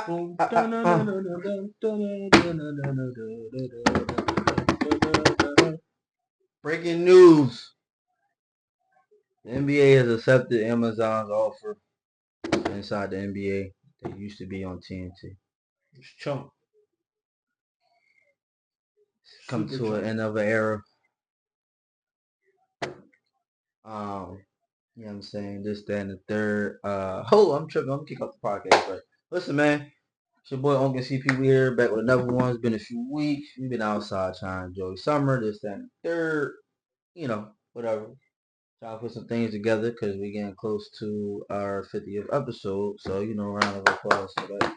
Boom. Breaking news. The NBA has accepted Amazon's offer inside the NBA. They used to be on TNT. It's chunk. Come Super to an chunk. end of an era. You know what I'm saying? This, that, and the third. I'm tripping. I'm gonna kick off the podcast, but listen, man. It's your boy Unc and CP. We here back with another one. It's been a few weeks. We've been outside trying to enjoy summer, this, that, and the third. You know, whatever. Trying to put some things together because we're getting close to our 50th episode. So, round of applause for that.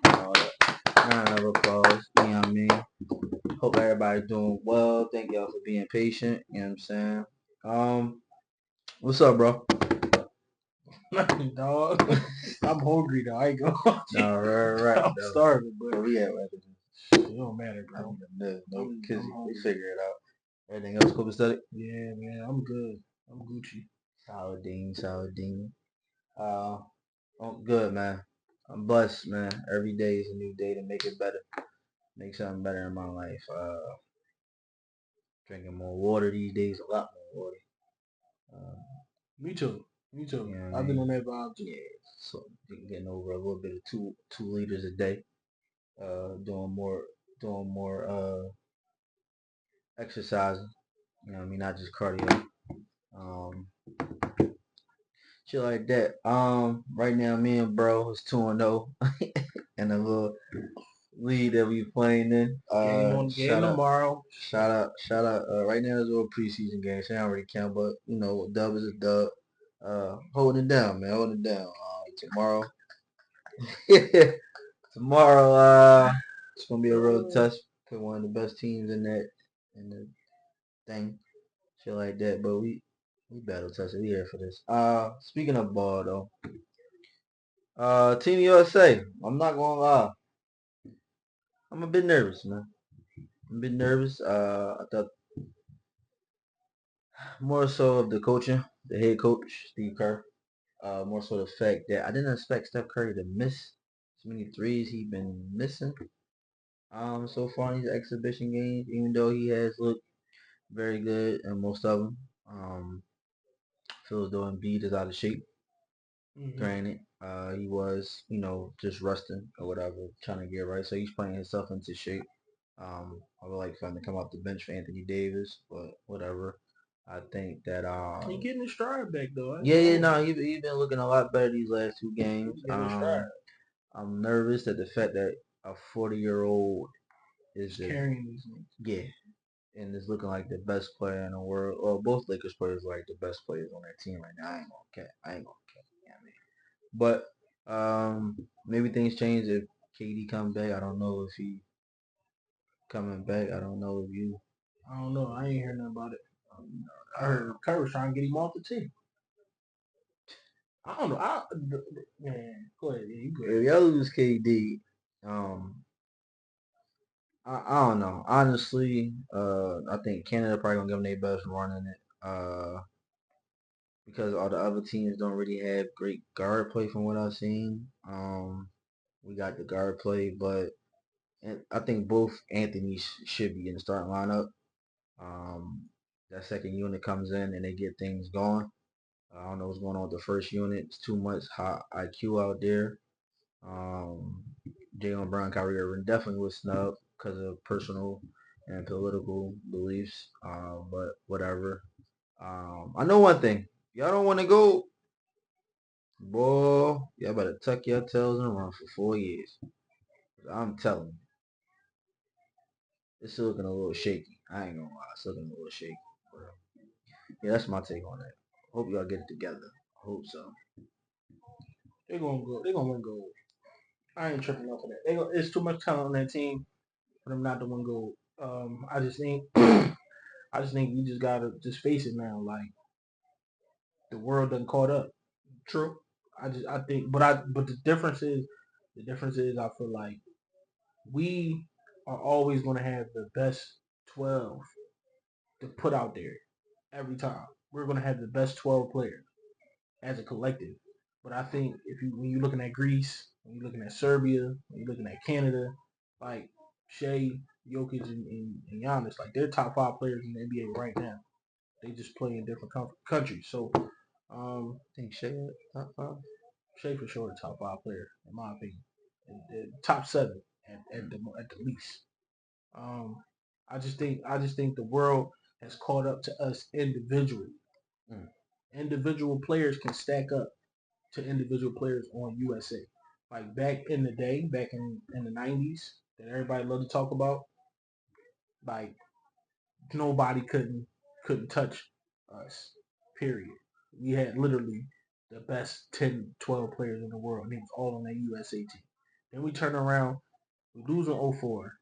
Round of applause. You know what I mean? Hope everybody's doing well. Thank y'all for being patient. You know what I'm saying? What's up, bro? Nothing, dog. I'm hungry though. I ain't going. No, right. I'm starving, but Where we at? it don't matter, bro. No kizzy. I'm We hungry. figure it out. Everything else copacetic? Yeah, man. I'm good. I'm Gucci. Solid. I'm good, man. I'm blessed, man. Every day is a new day to make it better. Make something better in my life. Drinking more water these days, a lot more water. Me too. Me too. You know what I I've been mean? on that vibe too. Yeah. So getting over a little bit of 2 liters a day. Doing more exercising. You know what I mean? Not just cardio. Um, shit like that. Right now, me and bro is 2-0 and a little league that we playing in. Game tomorrow. Shout out. Right now it's all preseason games. So I don't really count, but dub is a dub. Holding it down, man. Holding it down. Tomorrow, tomorrow, it's gonna be a real test. Put one of the best teams in the thing, shit like that. But we battle tested. We here for this. Speaking of ball though, Team USA. I'm not gonna lie. I'm a bit nervous, man. I'm a bit nervous. I thought more so of the coaching, the head coach, Steve Kerr. More so the fact that I didn't expect Steph Curry to miss as many threes he been missing. So far in these exhibition games, even though he has looked very good in most of them. Feels though Embiid is out of shape. Granted, he was, just resting or whatever, trying to get right. So he's playing himself into shape. I would like for him to come off the bench for Anthony Davis, but whatever. I think that He getting his stride back though. no, he been looking a lot better these last 2 games. He's getting his stride. I'm nervous at the fact that a 40-year-old is He's carrying these things. yeah, and is looking like the best player in the world. Well, both Lakers players are like the best players on that team right now. I ain't gonna cap. You know what I mean? But maybe things change if KD come back. I don't know if he coming back. I don't know if you. I don't know. I ain't heard nothing about it. I heard Curry was trying to get him off the team. I don't know. Man, go ahead. Yeah, you go ahead. If y'all lose KD, I don't know. Honestly, I think Canada probably gonna give them their best run in it. Because all the other teams don't really have great guard play from what I've seen. We got the guard play, but I think both Anthony's should be in the starting lineup. Um, that second unit comes in and they get things going. I don't know what's going on with the first unit. It's too much high IQ out there. Um, Jalen Brown, Kyrie Irving definitely was snubbed because of personal and political beliefs. But whatever. I know one thing. Y'all don't want to go, boy. Y'all better tuck your tails and run for 4 years. I'm telling you, it's looking a little shaky. I ain't gonna lie, it's looking a little shaky. But yeah, that's my take on that. Hope y'all get it together. I hope so. They're gonna go. They're gonna win gold. I ain't tripping off of that. It's too much talent on that team for them not to win gold. I just think, I just think we just gotta just face it now. Like the world done caught up. True. I think, but the difference is I feel like we are always gonna have the best 12 to put out there every time. We're gonna have the best 12 players as a collective. But I think if you when you're looking at Greece, when you're looking at Serbia, when you're looking at Canada, like Shea, Jokic, and Giannis, like they're top 5 players in the NBA right now. They just play in different countries. So I think Shea top 5. Shea for sure the top 5 player in my opinion. And top 7 at the least. I just think the world has caught up to us individually. Individual players can stack up to individual players on USA. Like back in the day, back in the 90s, that everybody loved to talk about, like nobody couldn't touch us. Period. We had literally the best 10, 12 players in the world, and it was all on that USA team. Then we turn around, we lose in 04.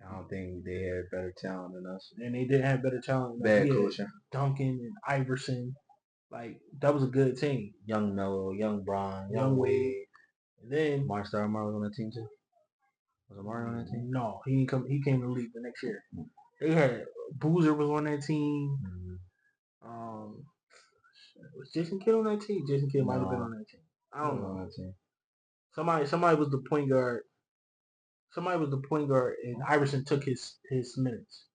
I don't think they had better talent than us. And they didn't have better talent than us. Bad coaching. Duncan and Iverson. Like, that was a good team. Young Melo, Young Bron, Young Wade. And then Mario was on that team too. Was Mario on that team? No, he came to the league the next year. They had Boozer was on that team. Was Jason Kidd on that team? Jason Kidd might have been on that team. I don't know. Somebody was the point guard. Somebody was the point guard, and Iverson took his minutes.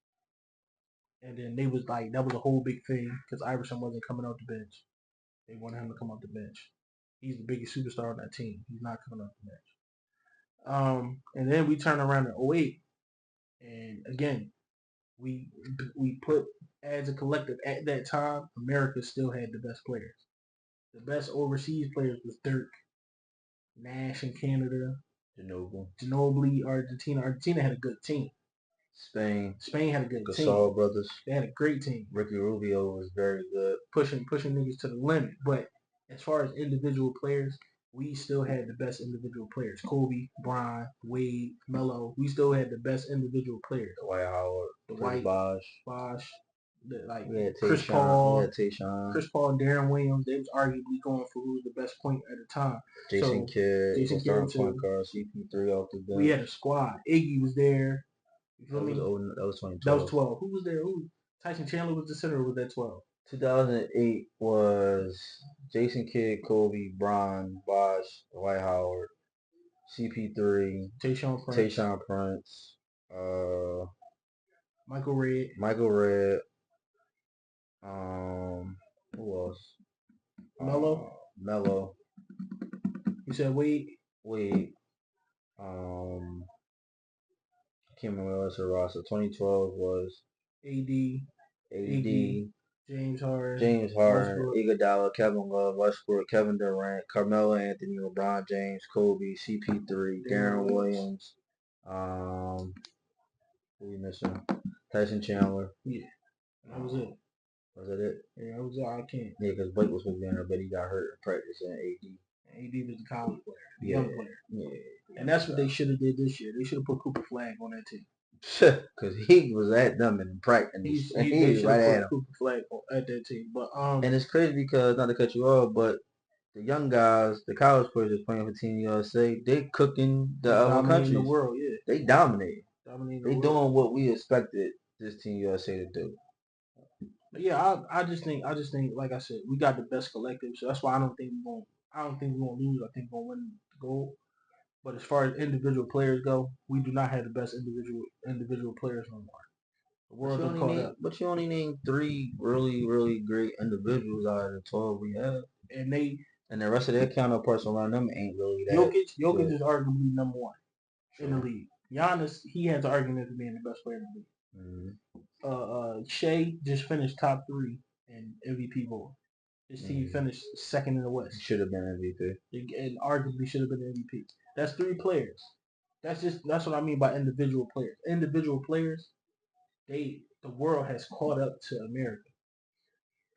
And then they was like, that was a whole big thing because Iverson wasn't coming off the bench. They wanted him to come off the bench. He's the biggest superstar on that team. He's not coming off the bench. And then we turn around in 08, and again, we put as a collective at that time, America still had the best players. The best overseas players was Dirk, Nash in Canada, Ginobili, Argentina. Argentina had a good team. Spain had a good team. Gasol brothers. They had a great team. Ricky Rubio was very good. Pushing niggas to the limit. But as far as individual players, we still had the best individual players. Kobe, Bron, Wade, Melo. We still had the best individual players. Dwight Howard, Bosh. Chris Paul. Chris Paul and Darren Williams. They was arguably going for who was the best point at the time. Jason Kidd, point guard, CP3 off the bench. We had a squad. Iggy was there. That was 2012. That was 12. Who was there? Tyson Chandler was the center. Or was that 12? 2008 was Jason Kidd, Kobe, Bron, Bosh, Dwight Howard, CP3, Tayshaun Prince, Michael Redd. Who else? Melo. You said Wade. I can't remember what else the roster. 2012 was AD, James Harden, Iguodala, Kevin Love, Westbrook, Kevin Durant, Carmelo Anthony, LeBron James, Kobe, CP3, Darren Williams. Who we missing? Tyson Chandler. Yeah, that was it. Was that it? Yeah, that was it. I can't. Yeah, because Blake was supposed to be in there, but he got hurt in practice, and AD was the college player, young player. Yeah. And that's what they should have did this year. They should have put Cooper Flag on that team. Because he was at them in practice. He was right at him. Cooper Flag at that team. But and it's crazy because, not to cut you off, but the young guys, the college players that's playing for Team USA, they cooking the other countries. The world, yeah. They dominate. They doing what we expected this Team USA to do. But yeah, I just think, like I said, we got the best collective, so that's why I don't think we're gonna lose. I think we're gonna win the gold. But as far as individual players go, we do not have the best individual players no more. The world is caught up. But you only named 3 really, really great individuals out of the 12 we have. And the rest of their counterparts around them ain't really that. Jokic is arguably number 1 in the league. Giannis, he has an argument for being the best player in the league. Shea just finished top 3 in MVP vote. His team finished second in the West. He should have been MVP. And arguably should have been MVP. That's 3 players. That's what I mean by individual players. Individual players, the world has caught up to America.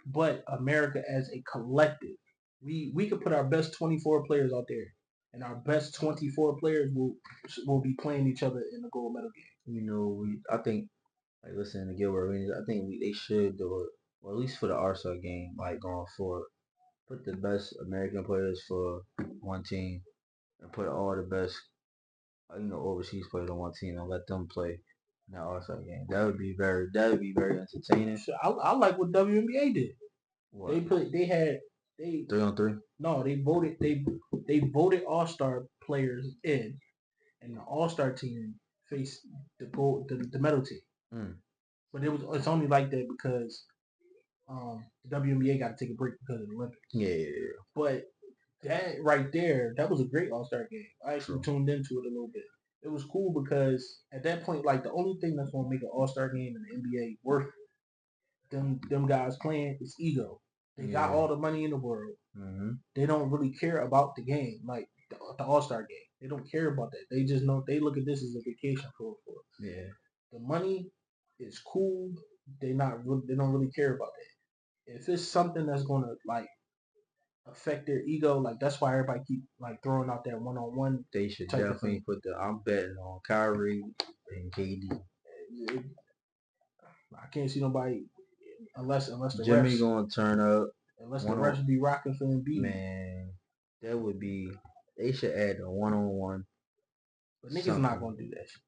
But America as a collective, we could put our best 24 players out there, and our best 24 players will be playing each other in the gold medal game. I think, like listening to Gilbert, I think they should do it, or at least for the All-Star game, like going forward. Put the best American players for one team, and put all the best, overseas players on one team, and let them play in that All-Star game. That would be very entertaining. I like what WNBA did. What? They They 3-on-3. no, they voted All-Star players in, and the All-Star team faced the medal team. But it's only like that because the WNBA got to take a break because of the Olympics. Yeah. But that right there, that was a great All-Star game. I actually True. tuned into it a little bit. It was cool because at that point, like the only thing that's gonna make an All-Star game in the NBA worth them guys playing is ego. They got all the money in the world. They don't really care about the game, like the All-Star game. They don't care about that. They just know they look at this as a vacation for. Yeah. The money is cool. They don't really care about that. If it's something that's gonna like affect their ego, like that's why everybody keep like throwing out that one-on-one. They should definitely put I'm betting on Kyrie and KD. I can't see nobody unless the Jimmy refs gonna turn up. Unless the refs be rocking for Embiid. Man, that would be. They should add a one-on-one. But niggas not gonna do that shit.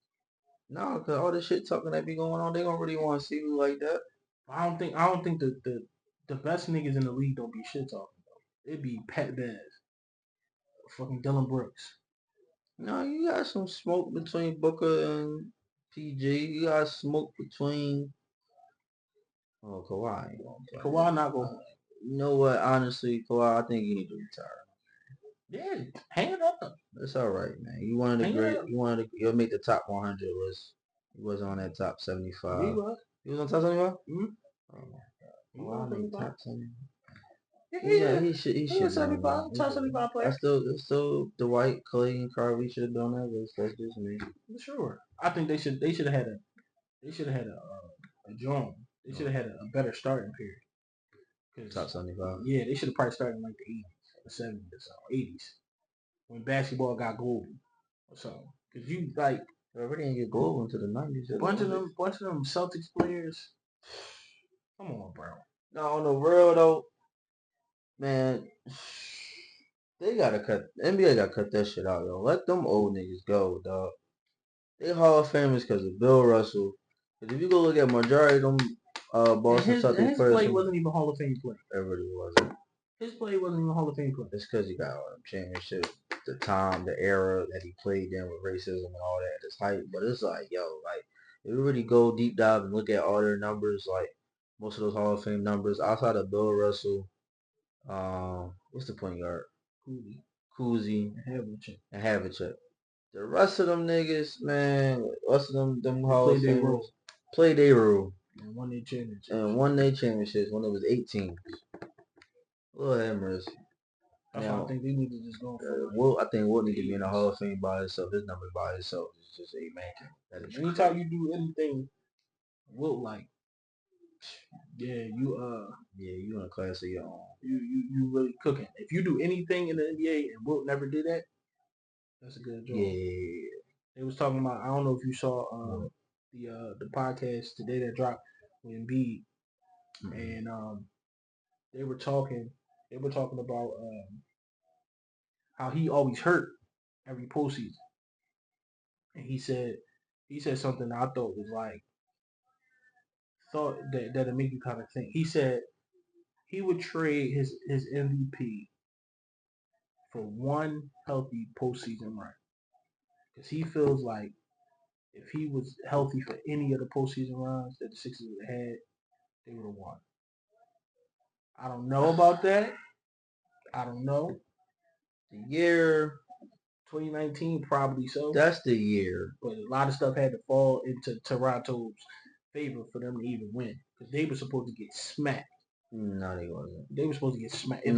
No, cause all the shit talking that be going on, they don't really want to see you like that. I don't think the best niggas in the league don't be shit talking though. It'd be Pat Bev, fucking Dylan Brooks. No, you got some smoke between Booker and PG. You got smoke between Kawhi. Kawhi not going. You know what? Honestly, Kawhi, I think you need to retire. Yeah, hang it up. That's all right, man. You wanted the great. You wanted. You'll make the top 100. He was on that top 75. He was. He was on top 75. Mm-hmm. Oh my God. Kawhi made top 75. Yeah, he should. 75, top 75 player. That's still the White, Clay, and Kyrie should have been on that list. That's just me. For sure. I think they should have had a drum. They should have had a better starting period. Top 75. Yeah, they should have probably started in like the 80s, the 70s, or 80s, when basketball got global or something. Cause you like already didn't get global into the 90s. Bunch of them Celtics players. Come on, bro. No, on the real though, man, they gotta cut. The NBA gotta cut that shit out, yo. Let them old niggas go, dog. They Hall of Famers because of Bill Russell. Because if you go look at majority of them Boston Celtics players, play wasn't even Hall of Fame play. It really wasn't. His play wasn't even Hall of Fame play. It's because he got all them championships, the time, the era that he played in with racism and all that at his height. But it's like, yo, like, if you really go deep dive and look at all their numbers, like, most of those Hall of Fame numbers, outside of Bill Russell, what's the point guard? Cousy, and Havlicek. The rest of them niggas, man, rest of them Hall of Famers played their role. And won their championships. When it was 18. Lord have mercy. That's why I think they need to just go for I think Wilt need to be in the Hall of Fame by himself. His numbers by himself is just a man. Anytime you do anything, Wilt like, yeah, you in a class of your own. You really cooking. If you do anything in the NBA and Wilt never did that, that's a good job. Yeah. They was talking about. I don't know if you saw the podcast today that dropped with Embiid, and they were talking about how he always hurt every postseason, and he said something that I thought was like that'd make you kind of think. He said he would trade his MVP for one healthy postseason run, because he feels like if he was healthy for any of the postseason runs that the Sixers would have had, they would have won. I don't know about that. I don't know. The year 2019, probably so. That's the year. But a lot of stuff had to fall into Toronto's favor for them to even win, because they were supposed to get smacked. No, they wasn't. They were supposed to get smacked. If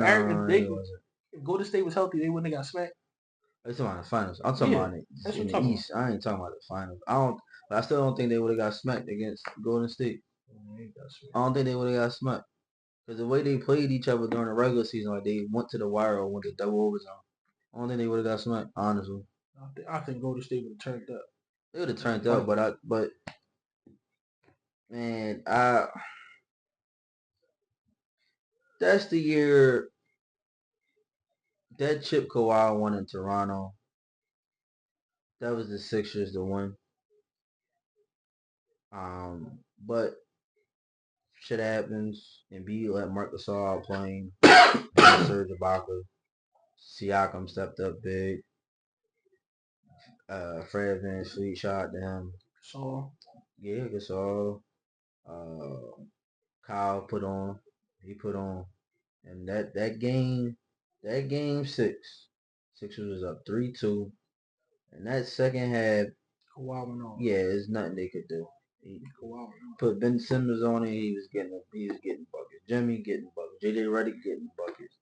Golden State was healthy, they wouldn't have got smacked. I'm talking about the finals. I'm talking about it in the East. I ain't talking about the finals. I still don't think they would have got smacked against Golden State. I don't think they would have got smacked. Because the way they played each other during the regular season, like they went to the wire or went to double overtime. I don't think they would have got smacked, honestly. I think Golden State would have turned up. They would have turned up, but man, that's the year that chip Kawhi won in Toronto. That was the Sixers to win. But shit happens. Embiid let Marc Gasol out playing. And Serge Ibaka. Siakam stepped up big. Fred VanVleet shot down. So Yeah, Gasol. Uh, Kyle put on. He put on. And that game six. Sixers was up 3-2. And that second half, Kawhi went on. yeah, there's nothing they could do. He Kawhi went on. put Ben Simmons on it, he was getting buckets. Jimmy getting buckets. JJ Redick getting buckets.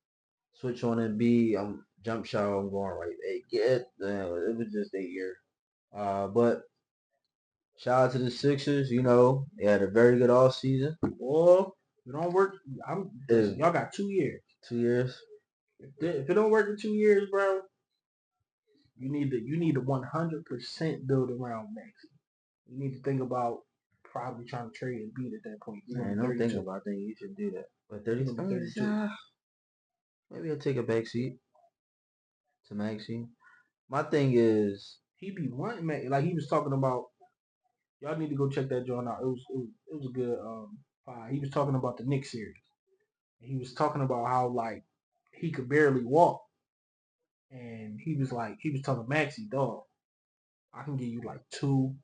Switch on and B, I'm jump shot, I'm going right. Hey, it was just a year. But shout out to the Sixers, they had a very good off season. Well, if it don't work, listen, y'all got 2 years. 2 years. If it don't work in 2 years, bro, you need to 100% build around Max. You need to think about probably trying to trade and beat at that point. Man, don't think about that. You should do that. But 30, maybe I'll take a back seat to Maxie. My thing is, he be wanting Max. Like he was talking about. Y'all need to go check that joint out. It was a good pod. He was talking about the Knicks series. And he was talking about how like he could barely walk. And he was telling Maxie, dog, I can give you like 2,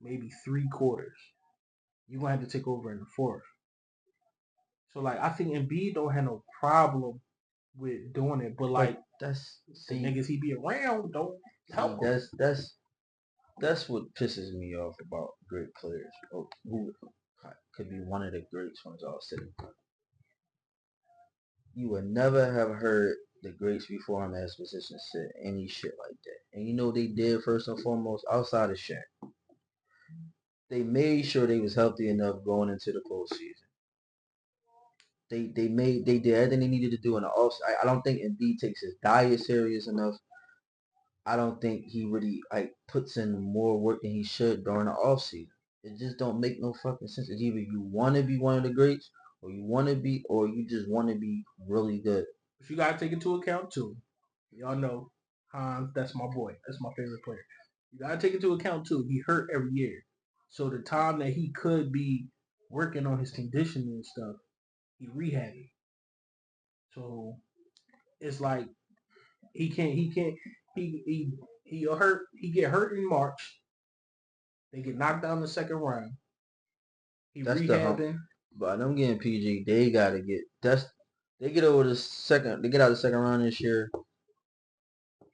maybe 3 quarters. You're gonna have to take over in the fourth. So like I think Embiid don't have no problem with doing it, but like that's the niggas he be around don't help him. That's what pisses me off about great players who could be one of the greats when it's all said and done. You would never have heard the greats before him as position said any shit like that. And you know they did first and foremost outside of Shaq. They made sure they was healthy enough going into the postseason. They did everything they needed to do in the off. I don't think Embiid takes his diet serious enough. I don't think he really puts in more work than he should during the off season. It just don't make no fucking sense. It's either you want to be one of the greats, or you just want to be really good. But you gotta take into account too. Y'all know Hans, that's my boy. That's my favorite player. You gotta take into account too. He hurt every year, so the time that he could be working on his conditioning and stuff, he rehabbing. So it's like he hurt. He get hurt in March. They get knocked down in the second round. He That's rehabbing. But I'm getting PG. They gotta get they get over the second. They get out of the second round this year.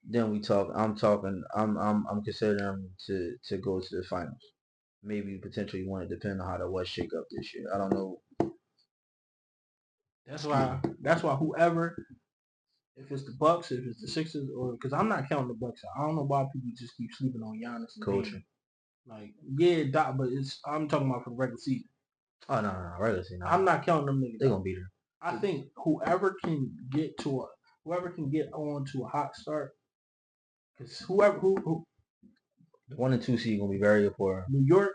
Then we talk. I'm talking. I'm considering them to go to the finals. Maybe potentially one. It depend on how the West shake up this year. I don't know. That's why whoever, if it's the Bucks, if it's the Sixers, or because I'm not counting the Bucks out. I don't know why people just keep sleeping on Giannis and Coaching. Like, yeah, but I'm talking about for the regular season. Oh no, regular season. I'm not counting them niggas. They gonna beat her. I think whoever can get on to a hot start, because who the 1 and 2 seed gonna be very important. New York,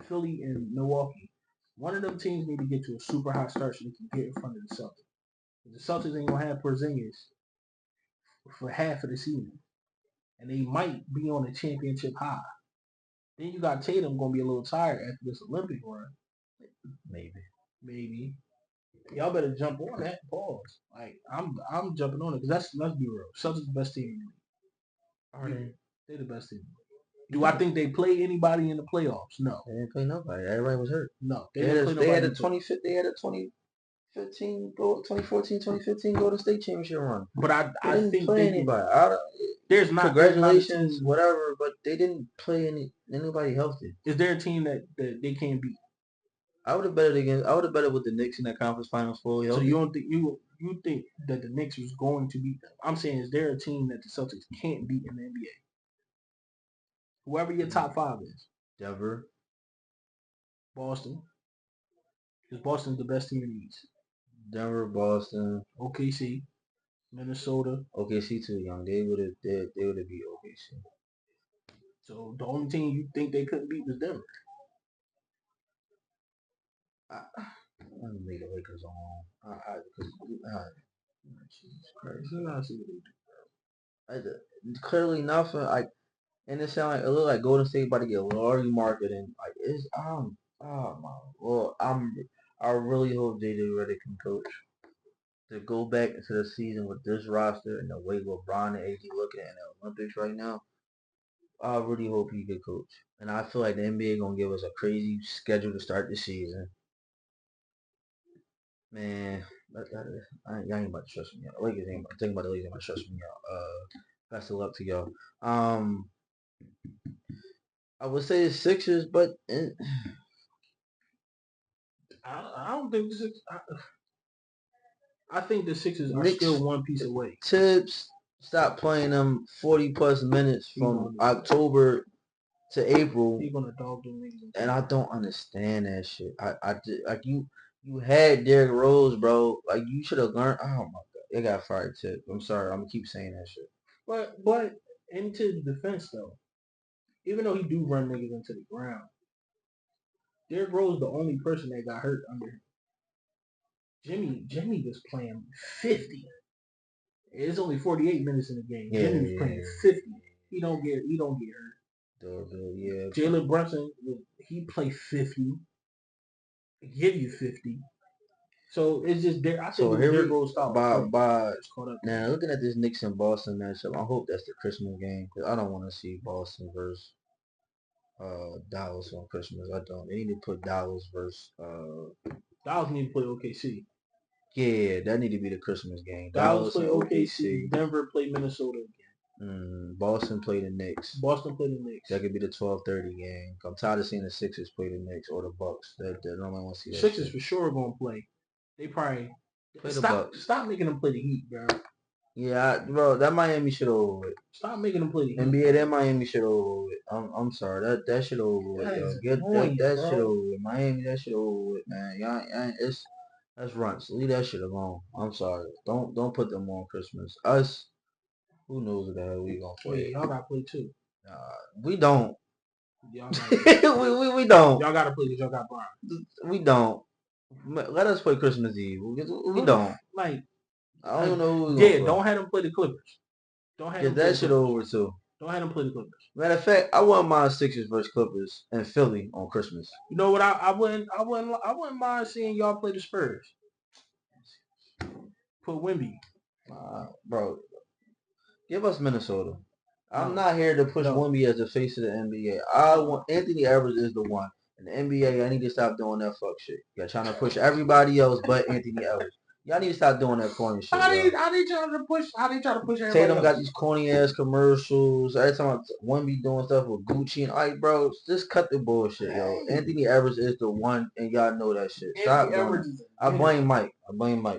Philly, and Milwaukee. One of them teams need to get to a super hot start so they can get in front of the Celtics. The Celtics ain't gonna have Porzingis for half of the season, and they might be on a championship high. Then you got Tatum gonna be a little tired after this Olympic run. Maybe. Y'all better jump on that. Pause. Like I'm jumping on it because let's be real. Celtics the best team in the league. Are they? They're the best team. Do I think they play anybody in the playoffs? No. They didn't play nobody. Everybody was hurt. No. They had a 2015 Golden State Championship run. But I didn't play anybody. There's not. Congratulations, whatever. But they didn't play anybody healthy. Is there a team that they can't beat? I would have betted with the Knicks in that conference finals fully healthy. So you don't think you think that the Knicks was going to beat them? I'm saying, is there a team that the Celtics can't beat in the NBA? Whoever your top 5 is. Denver. Boston. Because Boston's the best team in the East. Denver, Boston. OKC. Minnesota. OKC too young. They would have beat OKC. So the only team you think they couldn't beat was Denver. I'm gonna make the Lakers on. Jesus Christ. I see what they do. Clearly nothing. And it sound like it look like Golden State about to get Laurie marketing. Like it's oh my well, I'm I really hope JJ Redick can coach. To go back into the season with this roster and the way LeBron and AD looking at in the Olympics right now, I really hope he can coach. And I feel like the NBA gonna give us a crazy schedule to start the season. Man, y'all ain't about to trust me out. Lakers ain't thinking about the Lakers ain't about to trust me out. Best of luck to y'all. I would say the Sixers, but I don't think the Sixers. I think the Sixers are Knicks, still one piece away. Tibbs stopped playing them 40+ minutes from October to April. He gonna dog them niggas. And I don't understand that shit. Like you had Derrick Rose, bro. Like you should have learned. Oh my god, they got fired too. I'm sorry, I'm gonna keep saying that shit. But into the defense though, even though he do run niggas into the ground, Derrick Rose the only person that got hurt under him. Jimmy was playing 50. It's only 48 minutes in the game. Yeah, Jimmy was playing 50. He don't get hurt. Yeah. Jalen Brunson, he played 50. Give you 50. So it's just there. I think Derrick Rose style. Now looking at this Knicks and Boston matchup, I hope that's the Christmas game because I don't want to see Boston versus Dallas on Christmas. I don't. They need to put Dallas versus Dallas need to play OKC. Yeah, that need to be the Christmas game. Dallas play OKC. Denver play Minnesota again. Boston play the Knicks. That could be the 12:30 game. I'm tired of seeing the Sixers play the Knicks or the Bucks. That nobody want to see that. Sixers for sure gonna play. They probably play the Bucks. Stop making them play the Heat, bro. Yeah, bro, that Miami shit over with. Stop making them play the Heat. NBA, that Miami shit over with. I'm sorry, that shit over with, yo. Get that shit over with. Miami, that shit over with, man. Y'all that's runts. Leave that shit alone. I'm sorry. Don't put them on Christmas. Us, who knows what the hell we gonna play? Y'all gotta play too. We don't. Y'all we don't. Y'all gotta play because y'all got Brian. We don't. Let us play Christmas Eve. We don't. Like, I don't know who we don't have them play the Clippers. Don't have them that shit over too. Don't have them play the Clippers. Matter of fact, I wouldn't mind Sixers versus Clippers in Philly on Christmas. You know what? I wouldn't mind seeing y'all play the Spurs. Put Wemby. Bro, give us Minnesota. I'm not here to push Wemby as the face of the NBA. I want Anthony Edwards is the one. In the NBA, I need to stop doing that fuck shit. Y'all trying to push everybody else but Anthony Edwards. Y'all need to stop doing that corny shit. How they trying to push everybody Tatum else? Got these corny ass commercials. Every time Wemby doing stuff with Gucci and like, bro, just cut the bullshit, yo. Anthony Edwards is the one, and y'all know that shit. Stop doing it. I blame Mike.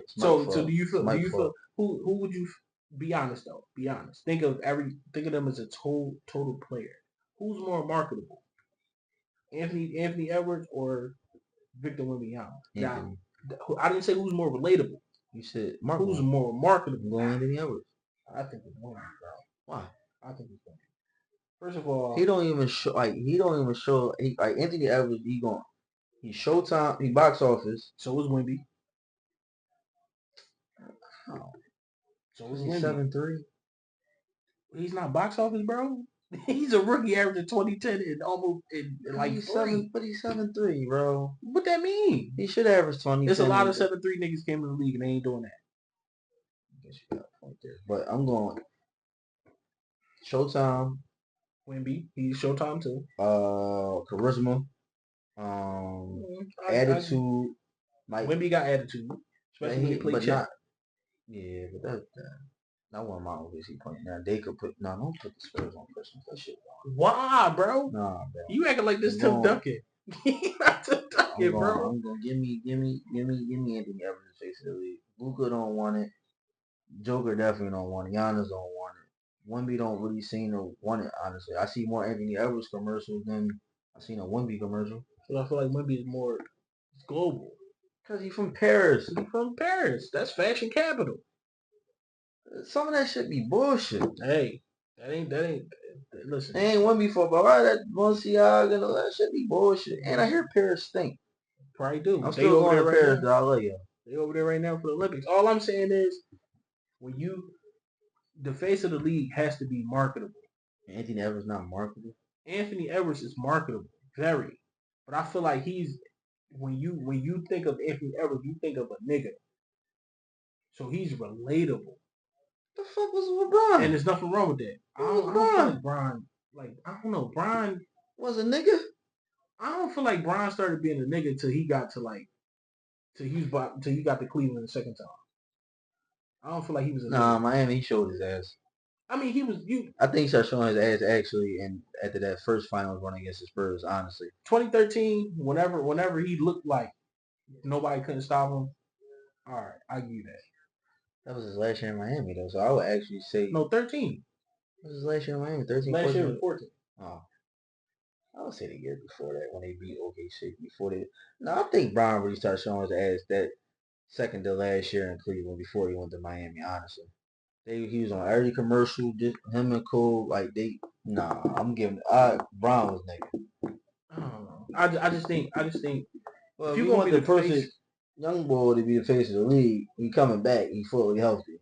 So do you feel? Who would you? Be honest though. Be honest. Think of them as a total player. Who's more marketable? Anthony Edwards or Victor Wembanyama? I didn't say who's more relatable. You said who's more marketable? Go Anthony Edwards. I think it's Wemby, bro. Why? I think it's Wemby. First of all, he don't even show. Anthony Edwards. He Showtime. He box office. So is Wemby. Oh. So is he 7'3". He's not box office, bro. He's a rookie averaging 2010 and almost in like he's 7, but he's 7'3", bro. What that mean? He should average 20. There's a lot of 7'3" niggas came in the league and they ain't doing that. I guess you got a point there. But I'm going Showtime. Wemby, he's Showtime too. Charisma. Attitude. Wemby got attitude, especially when he played check. Yeah, but that wasn't my OKC point. Now they could don't put the Spurs on Christmas. That shit. Why, bro? Nah, bro. You acting like this Tim Duncan. Not Tim Duncan, bro. I'm gonna give me Anthony Edwards face of the league. Luka don't want it. Joker definitely don't want it. Giannis don't want it. Wemby don't really seem to want it, honestly. I see more Anthony Edwards commercials than I seen a Wemby commercial. So I feel like Wemby is more global. Because he's from Paris. That's fashion capital. Some of that shit be bullshit. Hey, that ain't. Listen, ain't Wemby for, but all that Balenciaga and all that shit be bullshit. And I hear Paris stink. Probably do. I'm still going to Paris, though. I love you. They over there right now for the Olympics. All I'm saying is, the face of the league has to be marketable. Anthony Edwards not marketable. Anthony Edwards is marketable, very. But I feel like he's when you think of Anthony Edwards, you think of a nigga. So he's relatable. The fuck was LeBron? And there's nothing wrong with that. I don't feel like Bron, like, I don't know, Bron was a nigga. I don't feel like Bron started being a nigga till he got to like till he got to Cleveland the second time. I don't feel like he was a nigga. Miami, he showed his ass. I mean, I think he started showing his ass actually, and after that first finals run against the Spurs, honestly. 2013, whenever he looked like nobody couldn't stop him. All right, I give you that. That was his last year in Miami, though. So I would actually say no 13. That was his last year in Miami. 13, last 14. year was 14. Oh, I would say the year before that when they beat OKC. Before they, no, I think Bron really started showing his ass that second to last year in Cleveland before he went to Miami. Honestly, he was on every commercial. Just him and Cole, like they. Nah, I'm giving. Bron was nigga. I don't know. I just think. Well, if you want the perfect young boy to be the face of the league, he coming back. He fully healthy.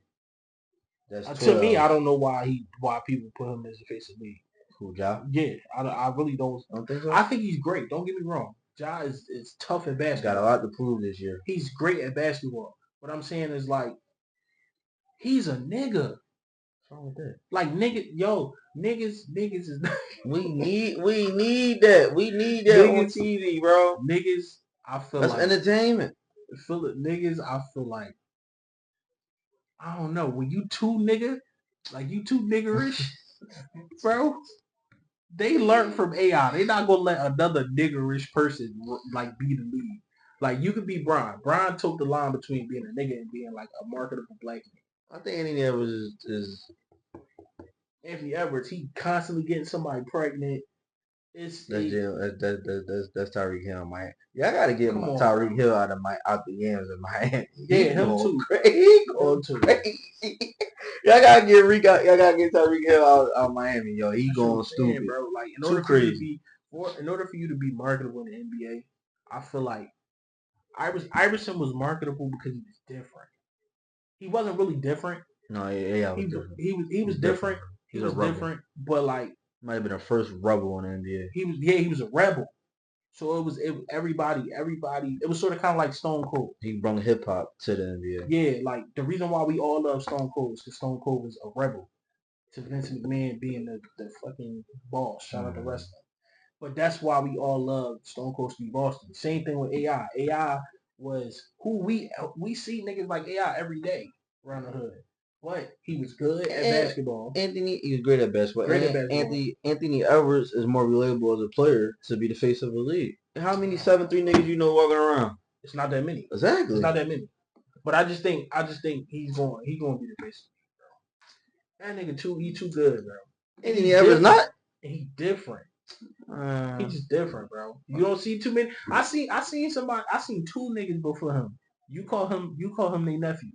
That's to me. I don't know why people put him as the face of the league. Who, Ja? Yeah, I really don't. Don't think so. I think he's great. Don't get me wrong. Ja is tough at basketball. He's got a lot to prove this year. He's great at basketball. What I'm saying is like, he's a nigga. What's wrong with that? Like niggas is. we need that. We need that niggas, on TV, bro. Niggas, I feel that's like entertainment. Niggas, I feel like, I don't know. When you too nigga, like you too niggerish, bro. They learn from AI. They not gonna let another niggerish person like be the lead. Like you could be Bron. Bron took the line between being a nigga and being like a marketable black nigga. I think Anthony Edwards is Anthony Edwards. He constantly getting somebody pregnant. That's Tyreek Hill, man. Yeah, I gotta get Tyreek Hill out the games in Miami. Yeah, him too. Crazy. Y'all gotta get Tyreek Hill out of Miami, yo. He going stupid, bro. Like in order for you to be marketable in the NBA, I feel like Iverson was marketable because he was different. He wasn't really different. No, yeah, he was different. He was different, but like might have been the first rebel in the NBA. He was a rebel. So it was everybody. It was sort of kind of like Stone Cold. He brought hip hop to the NBA. Yeah, like the reason why we all love Stone Cold is because Stone Cold was a rebel to Vince McMahon being the fucking boss. Shout out to wrestling. But that's why we all love Stone Cold Steve Austin. Same thing with AI. AI was who we see niggas like AI every day around the hood. But he was good at basketball. He was great at basketball. Anthony Edwards is more relatable as a player to be the face of the league. How many 7'3" niggas you know walking around? It's not that many. Exactly. It's not that many. But I just think he's going to be the face of the league, bro. That nigga he too good, bro. Anthony Edwards not? He different. He's just different, bro. You don't see too many. I seen two niggas before him. You call him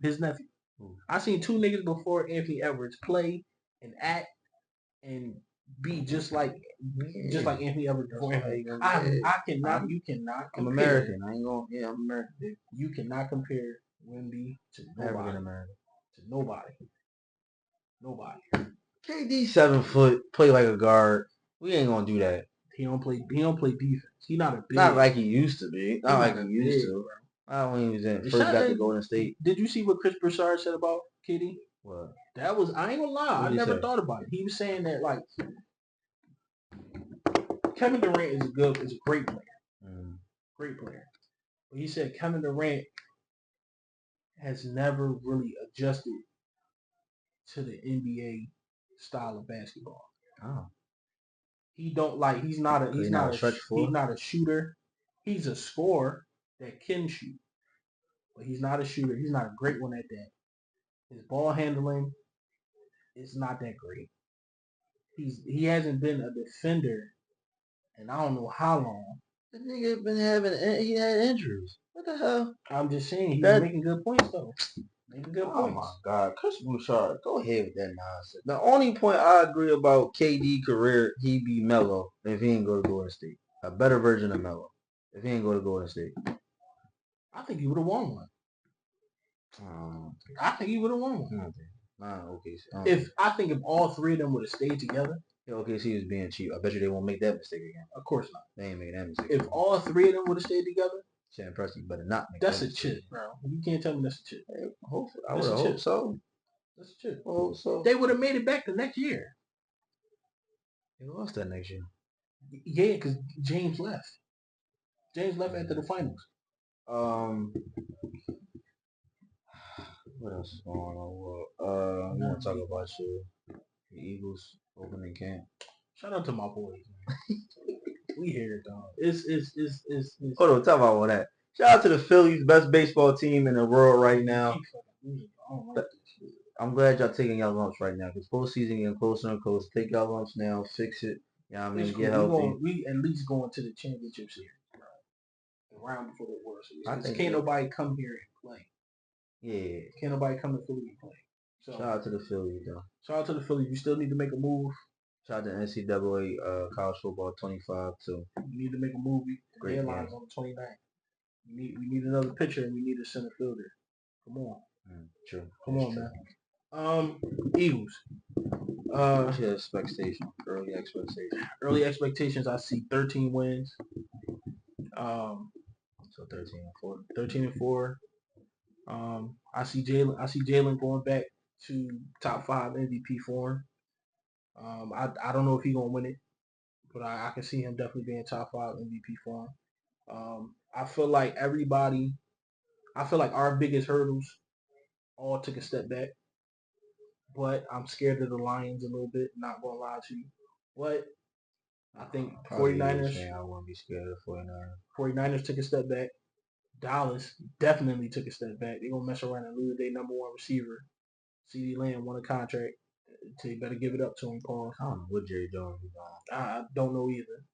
his nephew. I seen two niggas before Anthony Edwards play and act and be just like Anthony Edwards before him. You cannot compare. I'm American. I ain't going. Yeah, I'm American. You cannot compare Wemby to nobody. African American. To nobody. KD 7 foot, play like a guard. We ain't gonna do that. He don't play defense. He not a big. Not like he used to be. Not like he used to. Bro. I when he was first got to Golden State. Did you see what Chris Broussard said about KD? What? That was, I ain't gonna lie. I never thought about it. He was saying that like Kevin Durant is a great player. Great player. But he said Kevin Durant has never really adjusted to the NBA style of basketball. Oh. He don't like. He's not a shooter. He's a scorer that can shoot, but he's not a shooter. He's not a great one at that. His ball handling is not that great. He hasn't been a defender, and I don't know how long. The nigga been he had injuries. What the hell? I'm just saying he's making good points though. Oh my God, Chris Broussard, go ahead with that nonsense. The only point I agree about KD career, he be Melo if he ain't go to Golden State. A better version of Melo if he ain't go to Golden State. I think he would have won one. I think he would have won one. I think if all three of them would have stayed together. Yeah, OKC was being cheap. I bet you they won't make that mistake again. Of course not. They ain't making that mistake. If all three of them would have stayed together, Sam Presti better not make That's that a chip, decision. bro. You can't tell me that's a chip. Hey, hopefully, I That's would a hope chip. so. That's a chip. I hope so. They would have made it back the next year. They lost that next year. Yeah, because James left. James left after the finals. What else is going on? Well, we want to talk about the Eagles opening camp. Shout out to my boys, man. We here, dog. It's Hold on, talk about all that. Shout out to the Phillies, best baseball team in the world right now. I'm glad y'all taking y'all lumps right now because postseason getting closer and closer. Take y'all lumps now, fix it. You know what I mean? It's Get cool. healthy. We at least going to the championship series, bro. The round before the World Series. I think can't nobody come here and play. Yeah. Can't nobody come to Philly and play. So shout out to the Phillies, though. Shout out to the Phillies. You still need to make a move. Shout out to NCAA college football 25 too. You need to make a move. Great deadlines on the 29th. We need another pitcher and we need a center fielder. Come on. True. Come on, man. Eagles. What's your expectation? Early expectations. Early expectations. I see 13 wins. So 13-4. 13-4. I see Jalen going back to top 5 MVP form. I don't know if he's gonna win it, but I can see him definitely being top 5 MVP form. I feel like our biggest hurdles all took a step back. But I'm scared of the Lions a little bit, not gonna lie to you. But I think 49ers. I wouldn't be scared of 49ers. 49ers took a step back. Dallas definitely took a step back. They're gonna mess around and lose their number 1 receiver. CeeDee Lamb won a contract. So you better give it up to him, Paul. I don't know what Jerry Jones is on. I don't know either.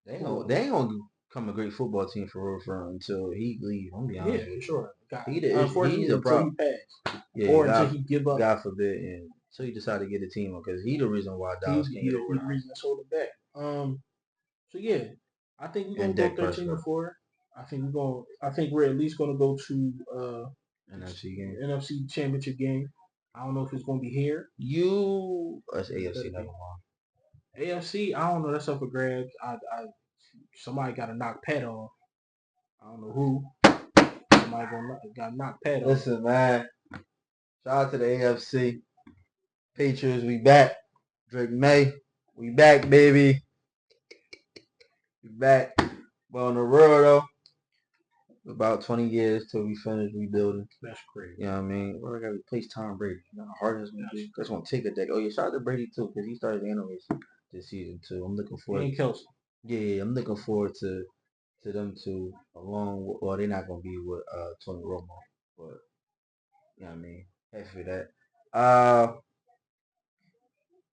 They ain't gonna become a great football team for real until he leaves. I'm gonna be honest with you. Sure. Unfortunately, he's a problem. Until he pass. Yeah, or until he give up. God forbid, and so he decided to get a team because he's the reason why Dallas can't get over. He's the reason that's holding back. So yeah, I think we're gonna go 13-4. I think we're at least gonna go to NFC Championship game. I don't know if it's gonna be here. That's AFC. Never mind. AFC, I don't know. That's up for grabs. Somebody got to knock Pat off. I don't know who. Somebody got to knock Pat off. Listen, man. Shout out to the AFC. Patriots, we back. Drake May, we back, baby. We back. But on the road, though, about 20 years till we finish rebuilding. That's crazy. You know what I mean? We're going to replace Tom Brady. You know how hard it's going to be? That's going to take a decade. Oh, yeah, shout out to Brady, too, because he started the analyst this season, too. I'm looking forward. And Kelsey. Yeah, I'm looking forward to them two along with, well, they're not going to be with Tony Romo, but, you know what I mean? Happy for that.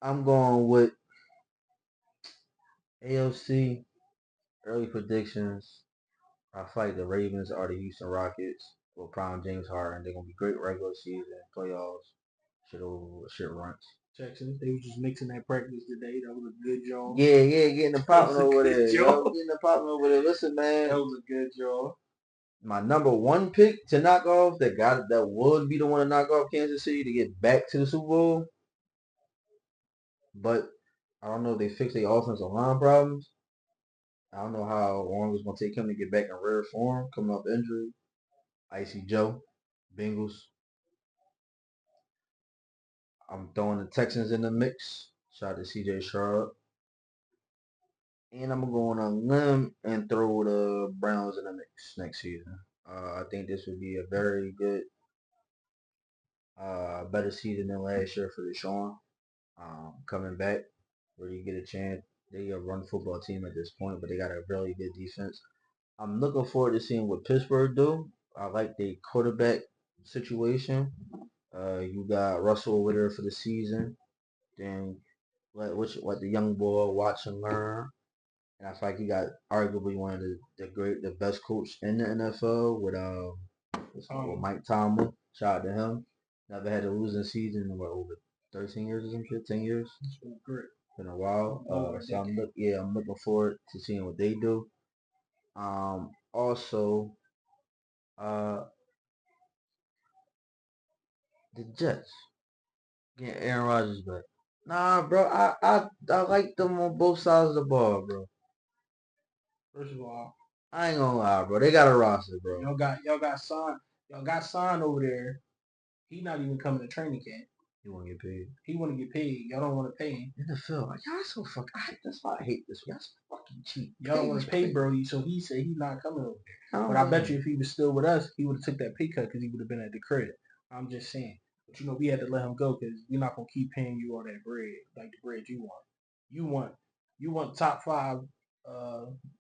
I'm going with AFC early predictions. I feel like the Ravens are the Houston Rockets with prime James Harden. They're gonna be great regular season, playoffs, shit runs. Texans, they was just mixing that practice today. That was a good job. Yeah, getting the popping over there. Getting the popping over there. Listen, man. That was a good job. My number 1 pick to knock off that would be the one to knock off Kansas City to get back to the Super Bowl. But I don't know if they fix their offensive line problems. I don't know how long it's going to take him to get back in rare form, coming off injury. Icy Joe, Bengals. I'm throwing the Texans in the mix. Shout out to CJ Sharp. And I'm going on a limb and throw the Browns in the mix next season. I think this would be a very good, better season than last year for Deshaun. Coming back, really get a chance. They a run football team at this point, but they got a really good defense. I'm looking forward to seeing what Pittsburgh do. I like the quarterback situation. You got Russell over there for the season. Then let the young boy watch and learn. And I feel like he got arguably one of the best coach in the NFL with Mike Tomlin. Shout out to him. Never had a losing season in over 13 years or some shit, 10 years. It's been great. Been a while. So I'm looking forward to seeing what they do. Also, the Jets getting Aaron Rodgers back. Nah, bro, I like them on both sides of the ball, bro. First of all, I ain't gonna lie, bro. They got a roster, bro. Y'all got signed over there. He not even coming to training camp. He want to get paid. He want to get paid. Y'all don't want to pay him. NFL, like, y'all so fucking. That's why I hate this. Y'all so fucking cheap. Y'all don't want to pay Brody, so he said he's not coming over there. But I I bet you if he was still with us, he would have took that pay cut because he would have been at the crib. I'm just saying. But you know, we had to let him go because we're not gonna keep paying you all that bread, like the bread you want. You want top 5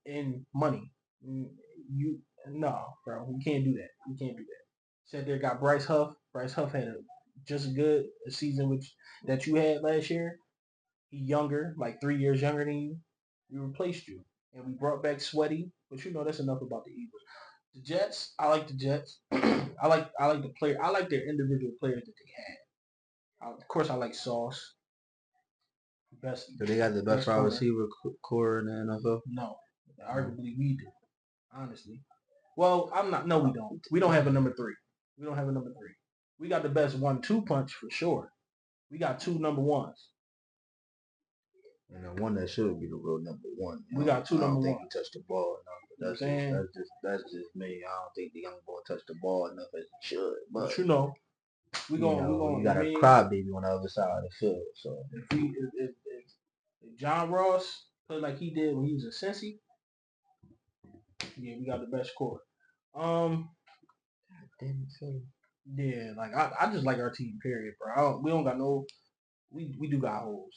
in money. You no, bro. We can't do that. We can't do that. Said there got Bryce Huff. Bryce Huff had just as good a season that you had last year. He younger, like 3 years younger than you. We replaced you, and we brought back Sweaty. But you know that's enough about the Eagles. The Jets, I like the Jets. I like the player. I like their individual players that they had. Of course, I like Sauce. Best. So they got the best wide receiver core in the NFL. No, arguably we do. Honestly, well, I'm not. No, we don't. We don't have a number 3. We don't have a number 3. We got the best 1-2 punch for sure. We got 2 number 1s. And the one that should be the real number 1. We got 2 number 1s. I don't think he touched the ball enough. That's just me. I don't think the young boy touched the ball enough as he should. But you know, we got a crybaby on the other side of the field. So if John Ross played like he did when he was a Cincy, yeah, we got the best core. Yeah, like I just like our team. Period, bro. We don't got no. We do got holes.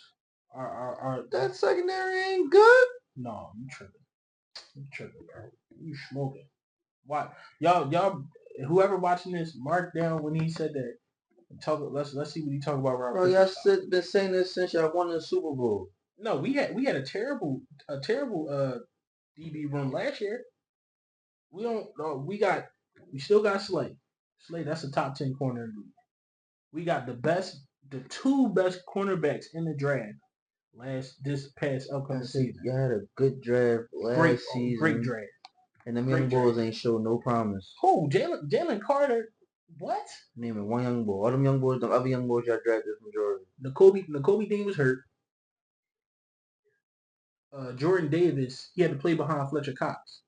Our that secondary ain't good. No, you tripping, bro. You smoking. Why, y'all, whoever watching this, mark down when he said that. Let's see what he talking about. Bro, y'all been saying this since y'all won the Super Bowl. No, we had a terrible DB room last year. We still got Slay. Slay, that's a top 10 corner in the league. We got the 2 best cornerbacks in the draft this past upcoming season. You had a good draft last season. Great draft. And them young boys ain't show no promise. Who? Jalen Carter. What? Name it one young boy. All them young boys, them other young boys y'all drafted from Georgia. Nakobe Dean was hurt. Jordan Davis, he had to play behind Fletcher Cox.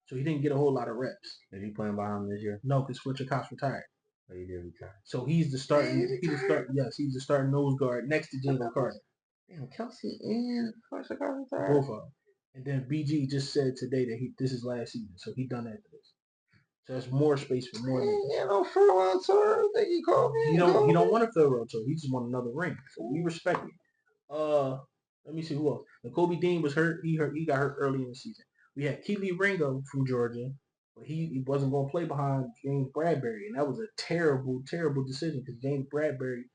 So he didn't get a whole lot of reps. Is he playing behind him this year? No, because Fletcher Cox retired. Oh, he did retire. So he's the starting. He's the starting nose guard next to Jalen Carter. Damn, Kelsey and Fletcher Cox retired. Both of them. And then BG just said today that this is last season, so he done after this. So that's more space for more. Yeah, no farewell tour. I think he called me. He don't want a farewell tour. He just want another ring. So we respect it. Let me see who else. Nakobe Dean was hurt. He got hurt early in the season. We had Keely Ringo from Georgia, but he wasn't going to play behind James Bradbury, and that was a terrible, terrible decision because James Bradbury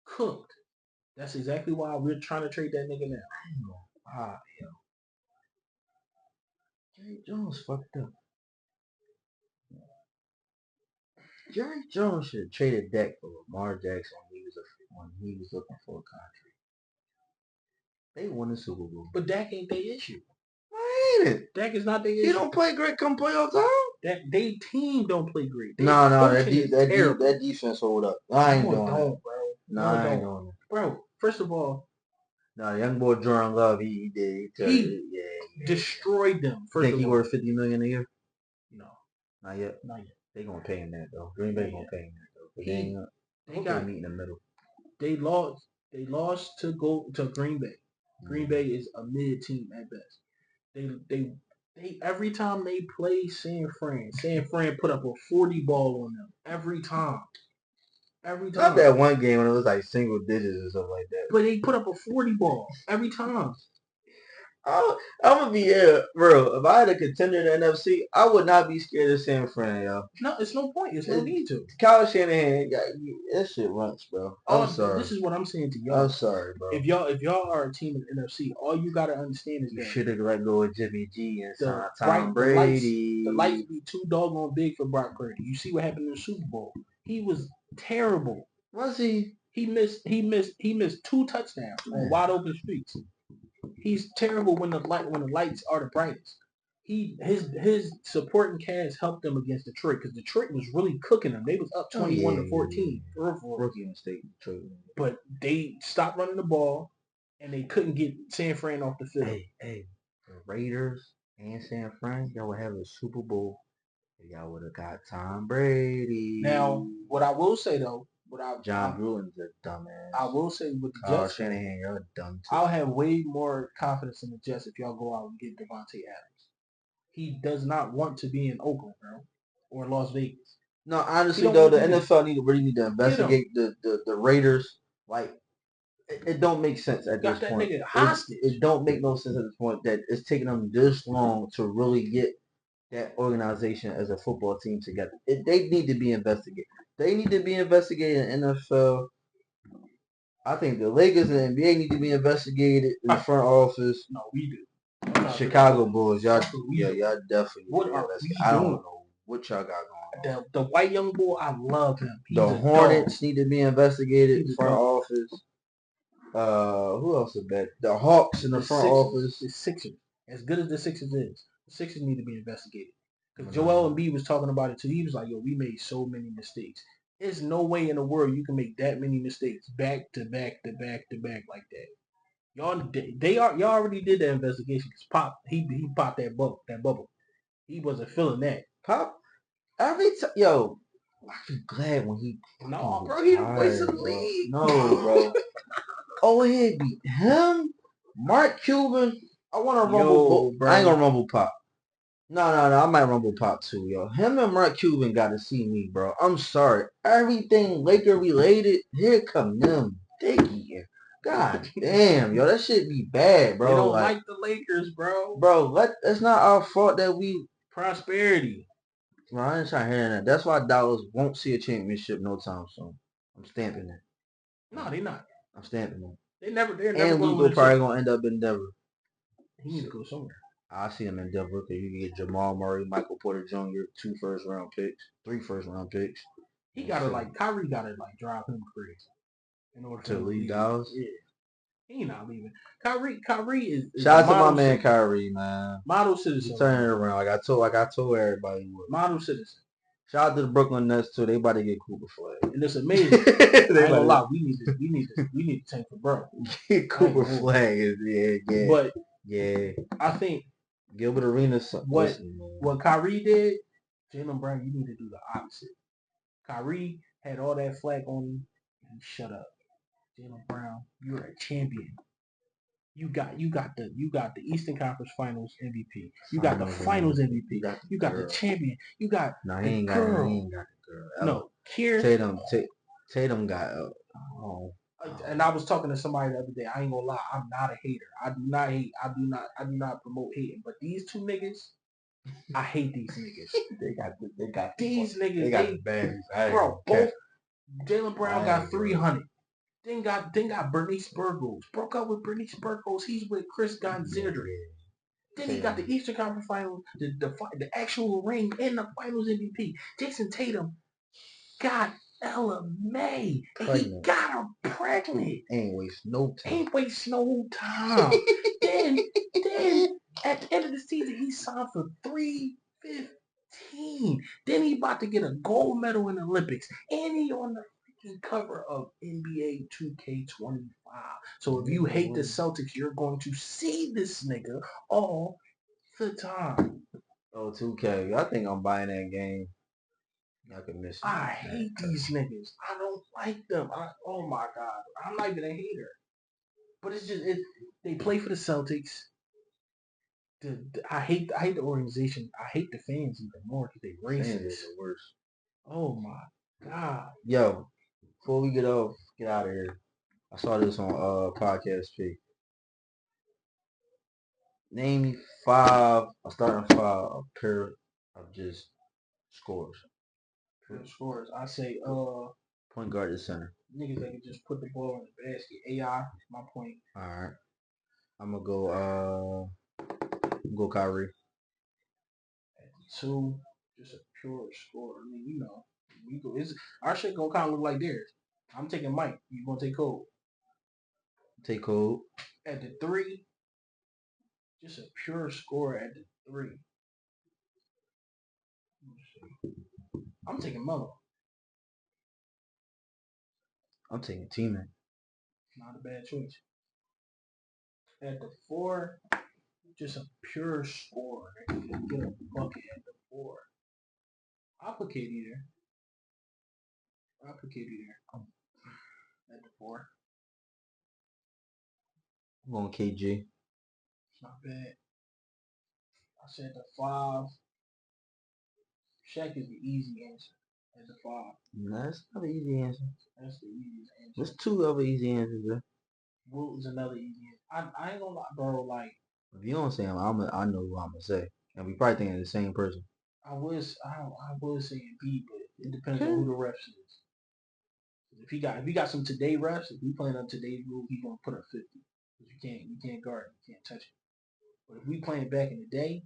cooked. That's exactly why we're trying to trade that nigga now. Jerry Jones fucked up. Jerry Jones should have traded Dak for Lamar Jackson when he was looking for a contract. They won the Super Bowl. But Dak ain't their issue. Why ain't it? Dak is not their issue. He don't play great come playoff time. They team don't play great. No, that defense hold up. I ain't doing it. Bro. I ain't doing it. Bro, first of all, no, young boy Jordan Love, he did. He destroyed them. Think he worth $50 million a year? No. Not yet. They gonna pay him that though. Green Bay gonna pay him that though. They meet in the middle. They lost to Green Bay. Green Bay is a mid team at best. They every time they play San Fran put up a 40 ball on them. Every time. Not that one game when it was like single digits or something like that. But they put up a 40 ball every time. I'm gonna be bro. If I had a contender in the NFC, I would not be scared of San Fran, yo. No, it's no point. It's no need to. Kyle Shanahan, that shit runs, bro. I'm sorry. This is what I'm saying to y'all. I'm sorry, bro. If y'all are a team in the NFC, all you gotta understand is you should have let go of Jimmy G and Tom Brady. The lights be too doggone big for Brock Purdy. You see what happened in the Super Bowl? He was terrible. Was he? He missed 2 touchdowns on wide open streets. He's terrible when the lights are the brightest. His supporting cast helped them against Detroit because Detroit was really cooking them. They was up 21-14. Rookie mistake, Detroit. But they stopped running the ball and they couldn't get San Fran off the field. Hey, the Raiders and San Fran, y'all would have a Super Bowl if y'all would have got Tom Brady. Now, what I will say though, John Gruden's a dumbass. I will say with the Kyle Jets, Shanahan, you're dumb too. I'll have way more confidence in the Jets if y'all go out and get Devontae Adams. He does not want to be in Oakland, bro, or Las Vegas. No, honestly though, the NFL really need to investigate the Raiders. Like, it don't make sense at this point. Nigga hostage. It don't make no sense at this point that it's taking them this long to really get that organization as a football team together. They need to be investigated. They need to be investigated in NFL. I think the Lakers and the NBA need to be investigated in the front office. No, we do. Chicago Bulls, y'all definitely need to be investigated. I don't know what y'all got going on. The white young boy, I love him. The Hornets need to be investigated. Front office. Who else is bad? The Hawks in the front office. The Sixers. As good as the Sixers is, the Sixers need to be investigated. Because Joel Embiid was talking about it too. He was like, yo, we made so many mistakes. There's no way in the world you can make that many mistakes back to back to back to back like that. Y'all already did that investigation because Pop he popped that bubble. He wasn't feeling that. Pop every time, yo. I'm glad when he. No, bro, he the voice of the league. No, bro. Oh, it'd be him, Mark Cuban. I want to rumble. I ain't gonna rumble Pop. No. I might rumble Pop too, yo. Him and Mark Cuban got to see me, bro. I'm sorry. Everything Laker related, here come them. Diggy. God damn, yo, that shit be bad, bro. They don't like the Lakers, bro. Bro, it's not our fault that we prosperity. Bro, I ain't trying to hear that. That's why Dallas won't see a championship no time soon. I'm stamping it. No, they not. I'm stamping it. They're never and Lugo probably gonna end up in Denver. He needs to go somewhere. I see him in Denver because you can get Jamal Murray, Michael Porter Jr., 2 first-round picks, 3 first-round picks. He gotta Kyrie gotta drive him crazy in order to leave Dallas. Yeah, he not leaving. Kyrie is shout out to my man Kyrie, man. Model citizen. He's turning it around. Like I told everybody. Model citizen. Shout out to the Brooklyn Nets too. They about to get Cooper Flag. And it's amazing. I ain't gonna lie. We need to tank for bro. Cooper Flag is yeah. But yeah, I think Gilbert Arenas. What Kyrie did, Jaylen Brown, you need to do the opposite. Kyrie had all that flag on him. And shut up, Jaylen Brown. You're a champion. You got the Eastern Conference Finals MVP. You got the Finals MVP. You got the champion. You got he ain't got the girl. No, Kier. Tatum got. And I was talking to somebody the other day. I ain't gonna lie. I'm not a hater. I do not hate. I do not promote hating. But these two niggas, I hate these niggas. they got these niggas. They got the bad. Bro, both Jaylen Brown got 300. Then got Bernice Burgos. Broke up with Bernice Burgos. He's with Chris Gonzalez. Then he got the Eastern Conference Finals, the actual ring, and the Finals MVP. Jason Tatum got Ella May, and he got her pregnant. Ain't waste no time. then at the end of the season, he signed for $315. Then he about to get a gold medal in the Olympics, and he on the cover of NBA 2K25. So if you hate the Celtics, you're going to see this nigga all the time. Oh, 2K. I think I'm buying that game. I can miss it. I hate these niggas. I don't like them. Oh my God. I'm not even a hater. But it's just they play for the Celtics. I hate the organization. I hate the fans even more because they racist. Fans is the worst. Oh my God. Yo. Before we get out of here, I saw this on Podcast P. Name me 5, a starting 5, a pair of just scores. Pair of scores. I say point guard to center. Niggas that can just put the ball in the basket. AI, my point. Alright. I'm gonna go Kyrie. At 2, just a pure score. I mean, you know. Our shit gonna kind of look like theirs. I'm taking Mike. You gonna take Cole? Take Cole. At the 3, just a pure score at the 3. I'm taking Melo. I'm taking T-Man. Not a bad choice. At the 4, just a pure scorer that can get a bucket at the 4. I'll put KD there. At the 4. I'm going KG. It's not bad. I said the 5. Shaq is the easy answer at the 5. Nah, that's not an easy answer. That's the easiest answer. There's 2 other easy answers there. Wilt is another easy answer. I ain't gonna lie, bro. Like, if you don't say him, I know who I'm gonna say, and we probably thinking of the same person. I would say Embiid, but it depends on who the refs is. If he got some today refs, if we playing on today's rule, he gonna put up 50. Cause you can't guard him, you can't touch him. But if we playing back in the day,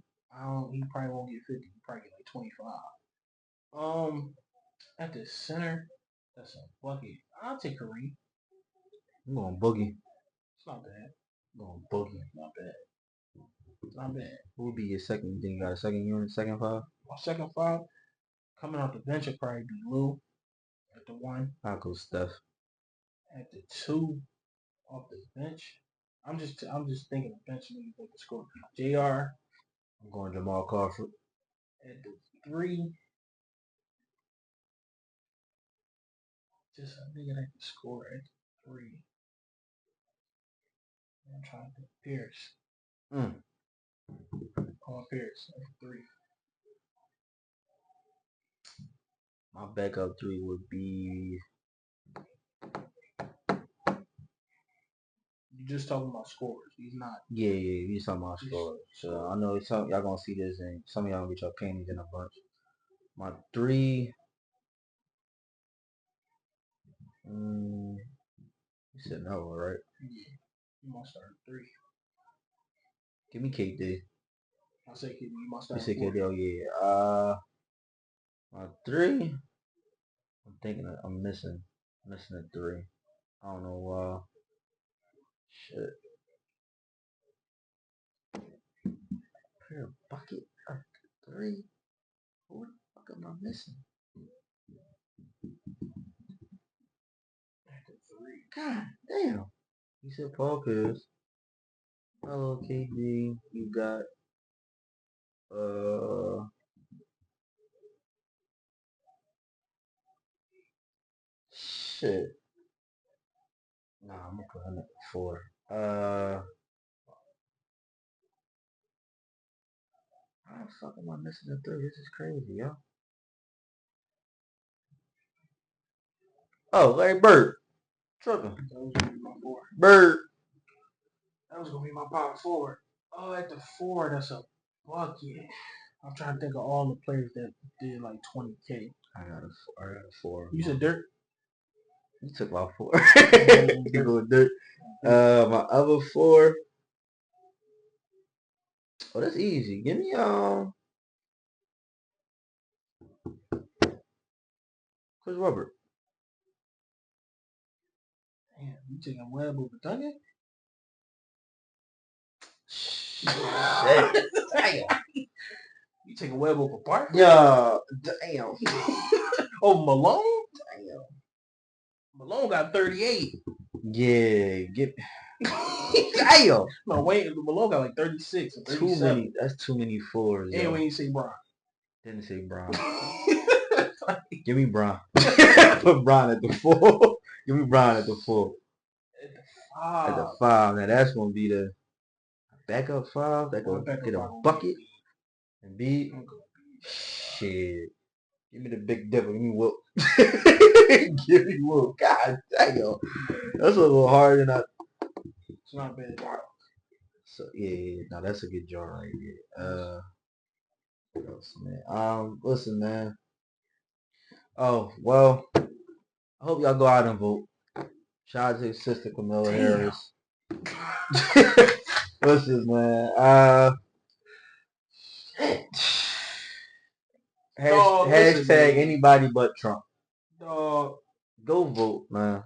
he probably won't get 50. He probably get like 25. At the center, that's a bucket. I'll take Kareem. I'm going Boogie. It's not bad. I'm going Boogie. Not bad. Not bad. Who would be your second? You think you got a second unit, second 5? My second 5, coming off the bench would probably be Lou at the 1. I'll go Steph. At the 2, off the bench, I'm just thinking of bench niggas that can score. JR. I'm going Jamal Crawford. At the 3, just a nigga that can score at the 3. I'm trying to think. Pierce. Paul Pierce at the 3. My backup 3 would be. You just talking about scores. He's not. Yeah, you talking about scores. So I know y'all gonna see this, and some of y'all gonna get your panties in a bunch. My 3. You said no, right? Yeah. You must start at 3. Give me KD. I say KD. You must start You at said 4. KD. Oh yeah. My 3. I'm thinking I'm missing a 3. I don't know why. Shit. Pair a bucket of 3. Who the fuck am I missing? At the 3. God damn. You said Paul Pierce. Hello KD. You got shit. Nah, I'm gonna put him at 4. How the fuck am I missing a 3? This is crazy, yo. Oh, Larry Bird. Tripping. That was gonna be my 4. Bird. That was gonna be my power forward. Oh, at the 4, that's a bucket. I'm trying to think of all the players that did like 20K. I got a 4. You said Dirk? You took my 4. You go with Dirk. My other 4. Oh, that's easy. Give me Chris Robert. Damn, you taking Webb over Duncan? Shit. Damn. You taking Webb over Barkley? Yeah. Damn. Oh, Malone? Damn. Malone got 38. Yeah. Damn. No, wait, Malone got like 36 or 37. Too many. That's too many 4s. And when you say Bron. Didn't say Bron. Give me Bron. Put Bron at the 4. Give me Bron at the 4. At the 5. Now that's gonna be the backup 5. That gonna get a bucket and beat. Shit. Give me the big dipper. Give me Wilt. Give me Wilt. God damn. That's a little harder than I. It's not bad. So yeah. Now that's a good jar right here. What else, man? Listen, man. Oh well. I hope y'all go out and vote. Shout out to his sister Kamala Harris. Listen, man. Hashtag anybody but Trump. Dog. Go vote, man.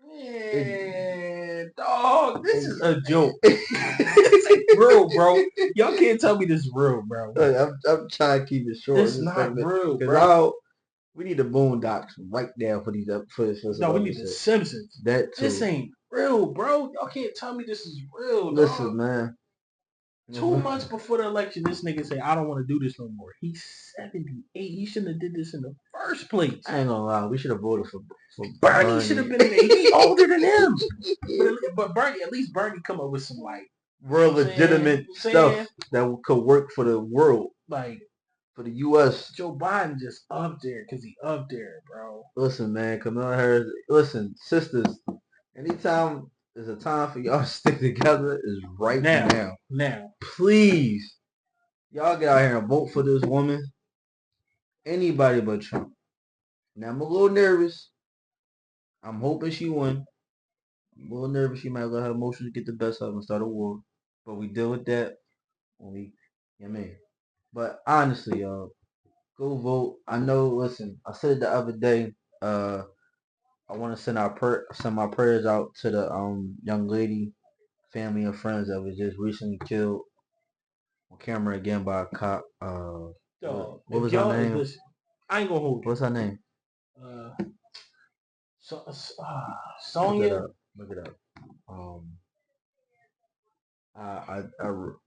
Man, dog, this is a joke. This ain't real, bro. Y'all can't tell me this is real, bro. Look, I'm trying to keep it short. This is not real, bro. We need the Boondocks right there for these No, we need the Simpsons. That too. This ain't real, bro. Y'all can't tell me this is real. Listen, dog. man. 2 months before the election, this nigga say, I don't want to do this no more. He's 78. He shouldn't have did this in the first place. I ain't gonna lie, we should have voted for Bernie should have been in there. He older than him. But Bernie, at least Bernie come up with some like real legitimate stuff that could work for the world. Like for the U.S. Joe Biden just up there because he up there, bro. Listen, man, Kamala Harris. Listen, sisters. Anytime there's a time for y'all to stick together is right now. Now, please, y'all get out here and vote for this woman. Anybody but Trump. Now I'm a little nervous. I'm hoping she win. I'm a little nervous. She might let her emotions get the best of her and start a war. But we deal with that when we, you know what I mean. But honestly, y'all, go vote. I know. Listen, I said it the other day. I want to send my prayers out to the young lady, family and friends that was just recently killed on camera again by a cop. What was her name? Listen, I ain't gonna hold What's her name? Sonya. Look it up. I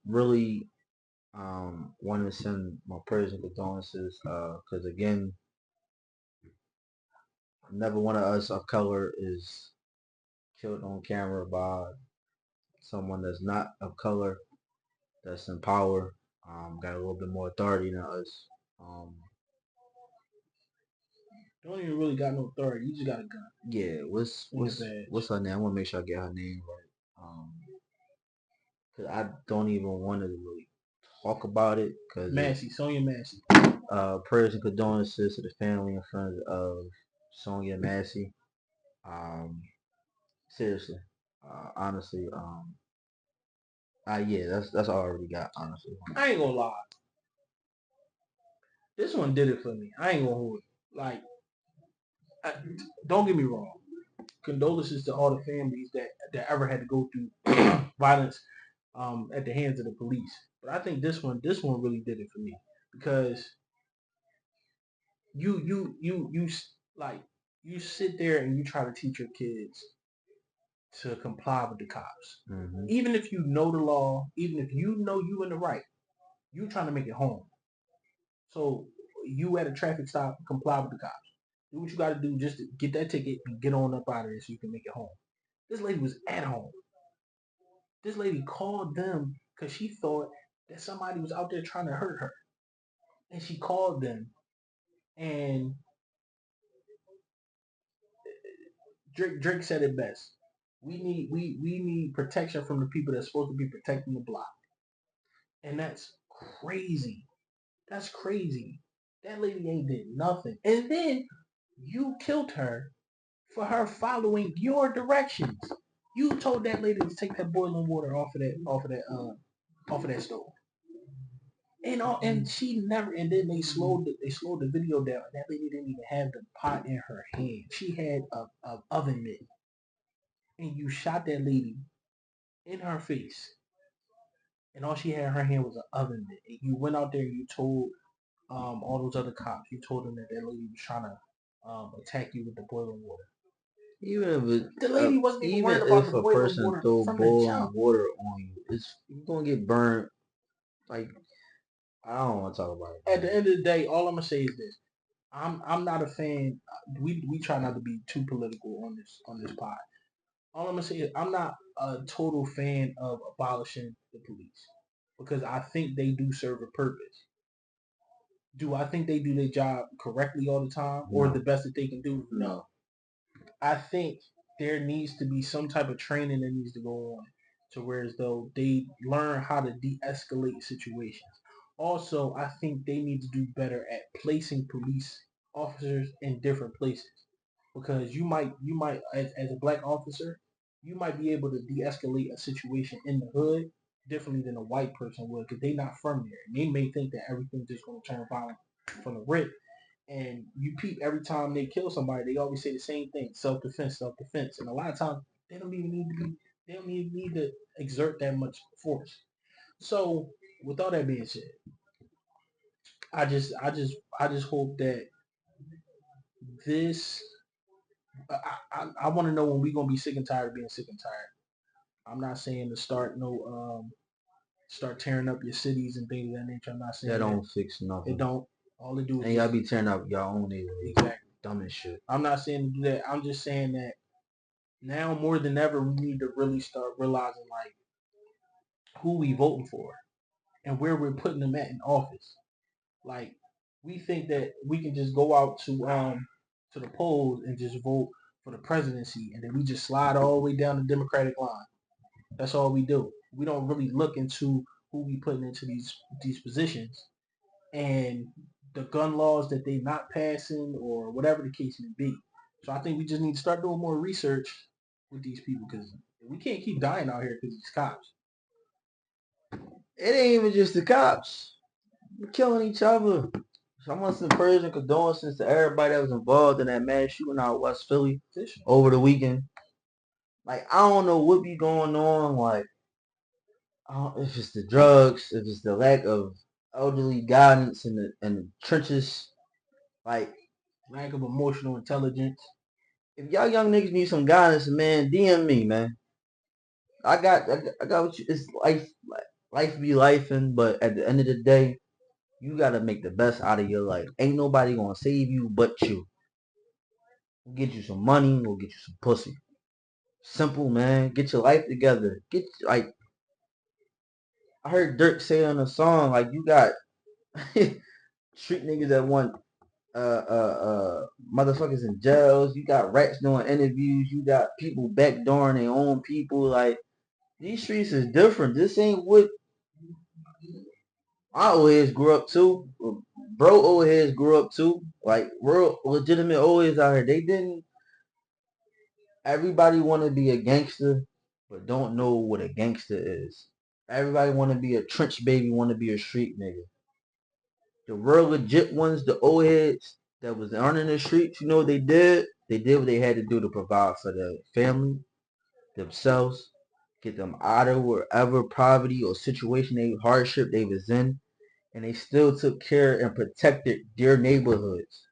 really want to send my prayers and condolences because again, never one of us of color is killed on camera by someone that's not of color, that's in power, got a little bit more authority than us. Don't even really got no authority. You just got a gun. Yeah, what's her name? I want to make sure I get her name right. Cause I don't even want to really talk about it. Cause Sonya Massey. Prayers and condolences to the family and friends of Sonya Massey. Seriously, honestly, yeah, that's all I already got. Honestly, I ain't gonna lie. This one did it for me. I ain't gonna hold it. Like, don't get me wrong. Condolences to all the families that ever had to go through violence at the hands of the police. But I think this one really did it for me because you like you sit there and you try to teach your kids to comply with the cops. Mm-hmm. Even if you know the law, even if you know you in the right, you trying to make it home. So you at a traffic stop, comply with the cops. Do what you got to do just to get that ticket and get on up out of there so you can make it home. This lady was at home. This lady called them because she thought that somebody was out there trying to hurt her. And she called them. And Drake said it best. We need protection from the people that's supposed to be protecting the block. And that's crazy. That's crazy. That lady ain't did nothing. And then you killed her for her following your directions. You told that lady to take that boiling water off of that stove. And she never. And then they slowed the video down. That lady didn't even have the pot in her hand. She had a oven mitt, and you shot that lady in her face, and all she had in her hand was an oven mitt. And you went out there and you told all those other cops. You told them that lady was trying to attack you with the boiling water. Even if the lady wasn't even worried about the boiling person water throw from boiling the jump. water on you, you're gonna get burned. Like, I don't want to talk about it. At the end of the day, all I'm gonna say is this: I'm not a fan. We try not to be too political on this pod. All I'm gonna say is I'm not a total fan of abolishing the police because I think they do serve a purpose. Do I think they do their job correctly all the time or the best that they can do? No. I think there needs to be some type of training that needs to go on to where as though they learn how to de-escalate situations. Also, I think they need to do better at placing police officers in different places because you might as a black officer, you might be able to de-escalate a situation in the hood differently than a white person would because they not from there. And they may think that everything's just going to turn violent from the rip. And you peep every time they kill somebody, they always say the same thing: self-defense, self-defense. And a lot of times they don't even need to exert that much force. So with all that being said, I just hope that this I want to know when we're gonna be sick and tired of being sick and tired. I'm not saying to start no start tearing up your cities and things of that nature. I'm not saying that don't fix it nothing. don't. All it do is And y'all be tearing up your own neighborhood. exactly Dumb as shit. I'm not saying to do that. I'm just saying that now more than ever we need to really start realizing like who we voting for and where we're putting them at in office. Like we think that we can just go out to the polls and just vote for the presidency and then we just slide all the way down the Democratic line. That's all we do. We don't really look into who we putting into these positions and the gun laws that they not passing or whatever the case may be. So I think we just need to start doing more research with these people because we can't keep dying out here because these cops. It ain't even just the cops. We're killing each other. So I want some prayers and condolences to everybody that was involved in that mass shooting out West Philly over the weekend. Like, I don't know what be going on. Like, if it's the drugs, if it's the lack of elderly guidance in the trenches. Like, lack of emotional intelligence. If y'all young niggas need some guidance, man, DM me, man. I got what you. It's life be lifing, but at the end of the day, you gotta make the best out of your life. Ain't nobody gonna save you but you. We'll get you some money, we'll get you some pussy. Simple, man. Get your life together. I heard Dirk say on a song, like, you got street niggas that want motherfuckers in jails. You got rats doing interviews. You got people backdooring their own people. Like, these streets is different. This ain't what my old heads grew up to. Bro old heads grew up to. Like, real legitimate old heads out here. They didn't. Everybody want to be a gangster, but don't know what a gangster is. Everybody want to be a trench baby, want to be a street nigga. The real legit ones, the old heads that was earning the streets, you know what they did? They did what they had to do to provide for their family, themselves, get them out of wherever poverty or situation, hardship they was in, and they still took care and protected their neighborhoods.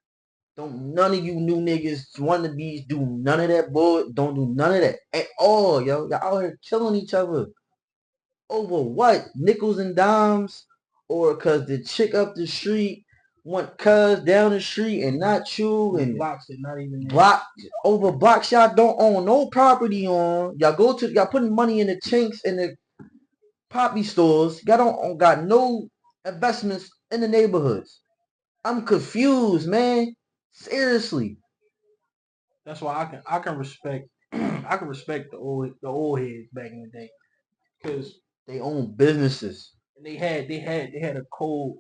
Don't none of you new niggas wannabes do none of that boy. Don't do none of that at all, yo. Y'all out here killing each other. Over what? Nickels and dimes? Or cause the chick up the street want cuz down the street and not you and blocks that not even block over blocks y'all don't own no property on. Y'all putting money in the chinks in the poppy stores. Y'all don't got no investments in the neighborhoods. I'm confused, man. Seriously. That's why I can respect I can respect the old heads back in the day because they own businesses. And they had a code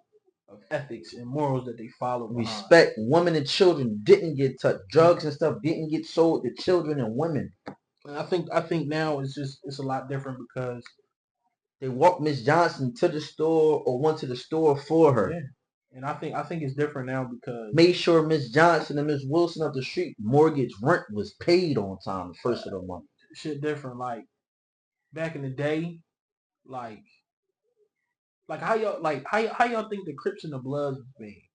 of ethics and morals that they followed. Respect women and children didn't get touched. Drugs and stuff didn't get sold to children and women. And I think now it's a lot different because they walked Miss Johnson to the store or went to the store for her. Yeah. And I think it's different now because made sure Miss Johnson and Miss Wilson up the street mortgage rent was paid on time the first of the month. Shit different. Like back in the day, like how y'all think the Crips and the Bloods was made?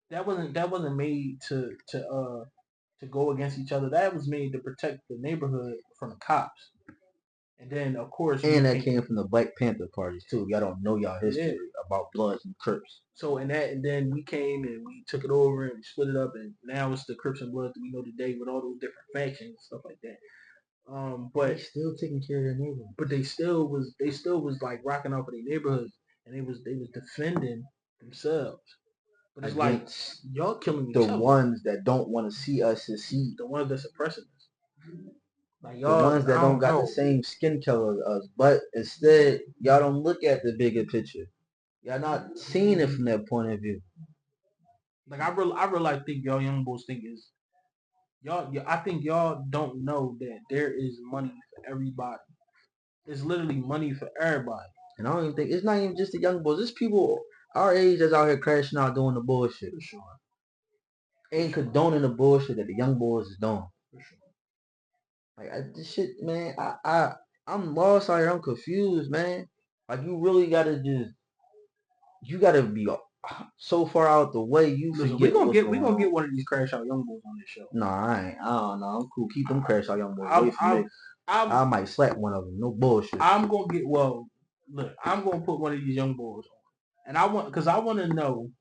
That wasn't made to go against each other. That was made to protect the neighborhood from the cops. And then of course, and that came from the Black Panther parties too. Y'all don't know y'all history about Bloods and Crips. So and then we came and we took it over and we split it up, and now it's the Crips and Bloods that we know today with all those different factions and stuff like that. But they still taking care of their neighborhood. But they still was like rocking out for their neighborhoods, and they was defending themselves. But it's against like y'all killing each other. The ones that don't want to see us succeed. The ones that's oppressing us. Like y'all, the ones that don't got the same skin color as us. But instead, y'all don't look at the bigger picture. Y'all not seeing it from that point of view. Like I really think y'all young boys think is I think y'all don't know that there is money for everybody. It's literally money for everybody. And I don't even think it's not even just the young boys. It's people our age that's out here crashing out doing the bullshit. For sure. Ain't condoning the bullshit that the young boys is doing. For sure. Like this shit, man. I'm lost out here. I'm confused, man. Like you really gotta you gotta be so far out the way. Listen, we gonna get one of these crash out young boys on this show. Nah, I don't know. I'm cool. Keep them crash out young boys away from me. I might slap one of them. No bullshit. I'm gonna get look, I'm gonna put one of these young boys on, and I want to know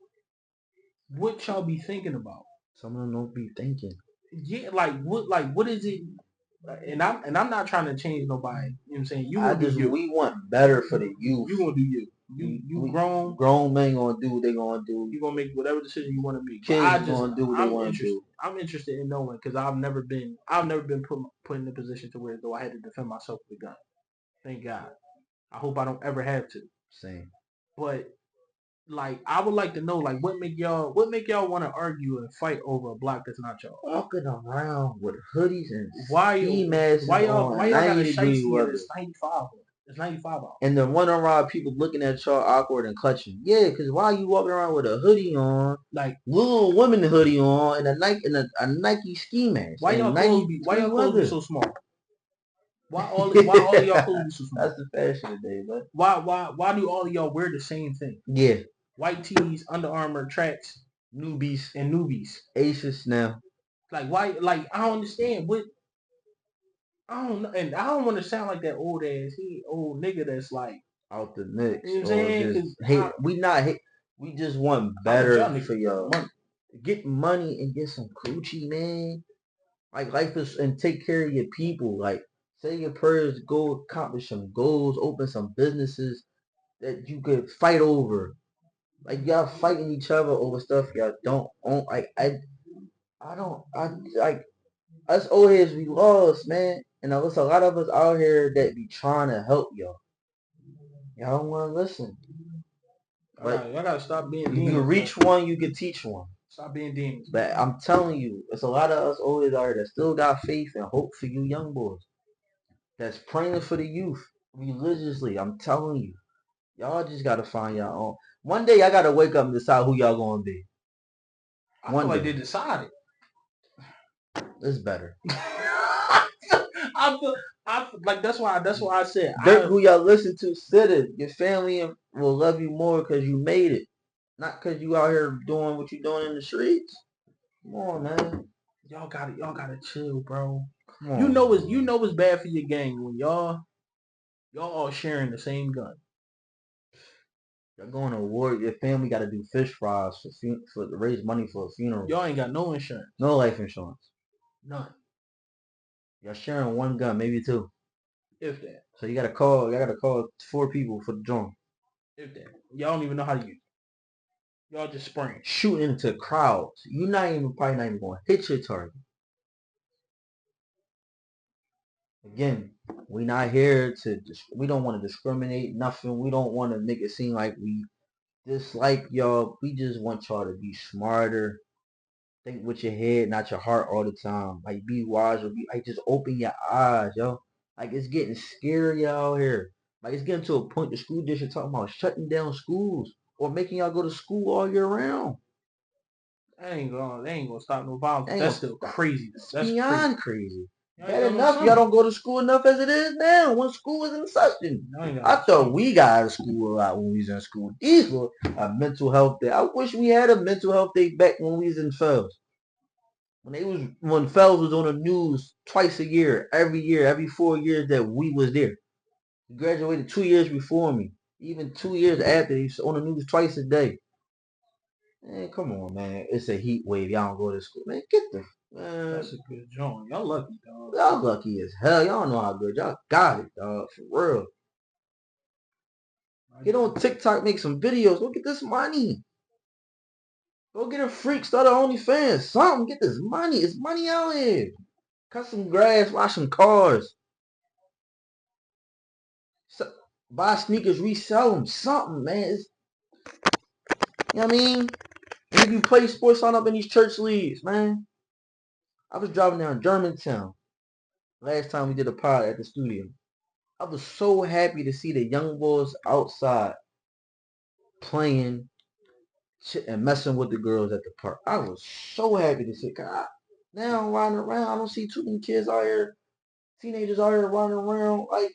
what y'all be thinking about. Some of them don't be thinking. Yeah, what is it? And I'm not trying to change nobody. You know what I'm saying? You I gonna do just you. we want better for the youth. You gonna do you. You grown. Grown men gonna do what they gonna do. You gonna make whatever decision you want to make. Kids gonna do what they want to do. I'm interested in knowing because I've never been put in a position to where though I had to defend myself with a gun. Thank God. I hope I don't ever have to. Same. But like I would like to know like what make y'all want to argue and fight over a block that's not y'all. Walking around with hoodies and ski masks why y'all got a 90-degree weather. It's 95. It's 95 out. And then running around people looking at y'all awkward and clutching. Yeah, because why you walking around with a hoodie on, like little women hoodie on, and a Nike ski mask? Why y'all clothes be so small? Why all of y'all clothes be so small? That's the fashion today, man. Why do all of y'all wear the same thing? Yeah. White tees, Under Armour, tracks, newbies, Aces now. Like why? Like I don't understand what. I don't know, and I don't want to sound like that old nigga that's like out the mix. You know what I'm saying? We just want better for y'all. Get money and get some coochie, man. Like life is, and take care of your people. Like say your prayers, go accomplish some goals, open some businesses that you could fight over. Like y'all fighting each other over stuff y'all don't own. Like I like us old heads we lost, man. And there's a lot of us out here that be trying to help y'all. Y'all don't want to listen. Y'all gotta stop being demons. You can reach one, you can teach one. Stop being demons. But I'm telling you, it's a lot of us old heads out here that still got faith and hope for you young boys. That's praying for the youth religiously. I'm telling you. Y'all just gotta find your own. One day y'all gotta wake up and decide who y'all gonna be. I feel like they decided. It's better. I feel like that's why I said who y'all listen to, sit it. Your family will love you more because you made it. Not because you out here doing what you doing in the streets. Come on, man. Y'all gotta chill, bro. Come on. You know it's bad for your gang when y'all all sharing the same gun. Y'all going to war. Your family got to do fish fries to raise money for a funeral. Y'all ain't got no insurance. No life insurance. None. Y'all sharing one gun, maybe two. If that. So you gotta call 4 people for the joint. If that. Y'all don't even know how to use it. Y'all just spraying. Shooting into crowds. You're probably not even going to hit your target. Again, we not here we don't want to discriminate nothing. We don't want to make it seem like we dislike y'all. We just want y'all to be smarter. Think with your head, not your heart all the time. Like be wise or just open your eyes, yo. Like it's getting scary out here. Like it's getting to a point the school district talking about shutting down schools or making y'all go to school all year round. They ain't gonna stop no violence. That's still crazy. That's beyond crazy. Bad enough. Y'all don't go to school enough as it is now. When school was in session. I thought we got out of school a lot when we was in school. These were a mental health day. I wish we had a mental health day back when we was in Fells. When Fells was on the news twice a year, every 4 years that we was there. He graduated 2 years before me. Even 2 years after, he's on the news twice a day. Man, come on, man. It's a heat wave. Y'all don't go to school. Man, get the... Man. That's a good joint. Y'all lucky, dog. Y'all lucky as hell. Y'all know how good. Y'all got it, dog. For real. Get on TikTok, make some videos. Go get this money. Go get a freak, start an OnlyFans. Something. Get this money. It's money out here. Cut some grass, wash some cars. Buy sneakers, resell them. Something, man. You know what I mean? And if you play sports, sign up in these church leagues, man. I was driving down Germantown last time we did a pod at the studio. I was so happy to see the young boys outside playing and messing with the girls at the park. I was so happy to see. God, now I'm riding around. I don't see too many kids out here, teenagers out here riding around like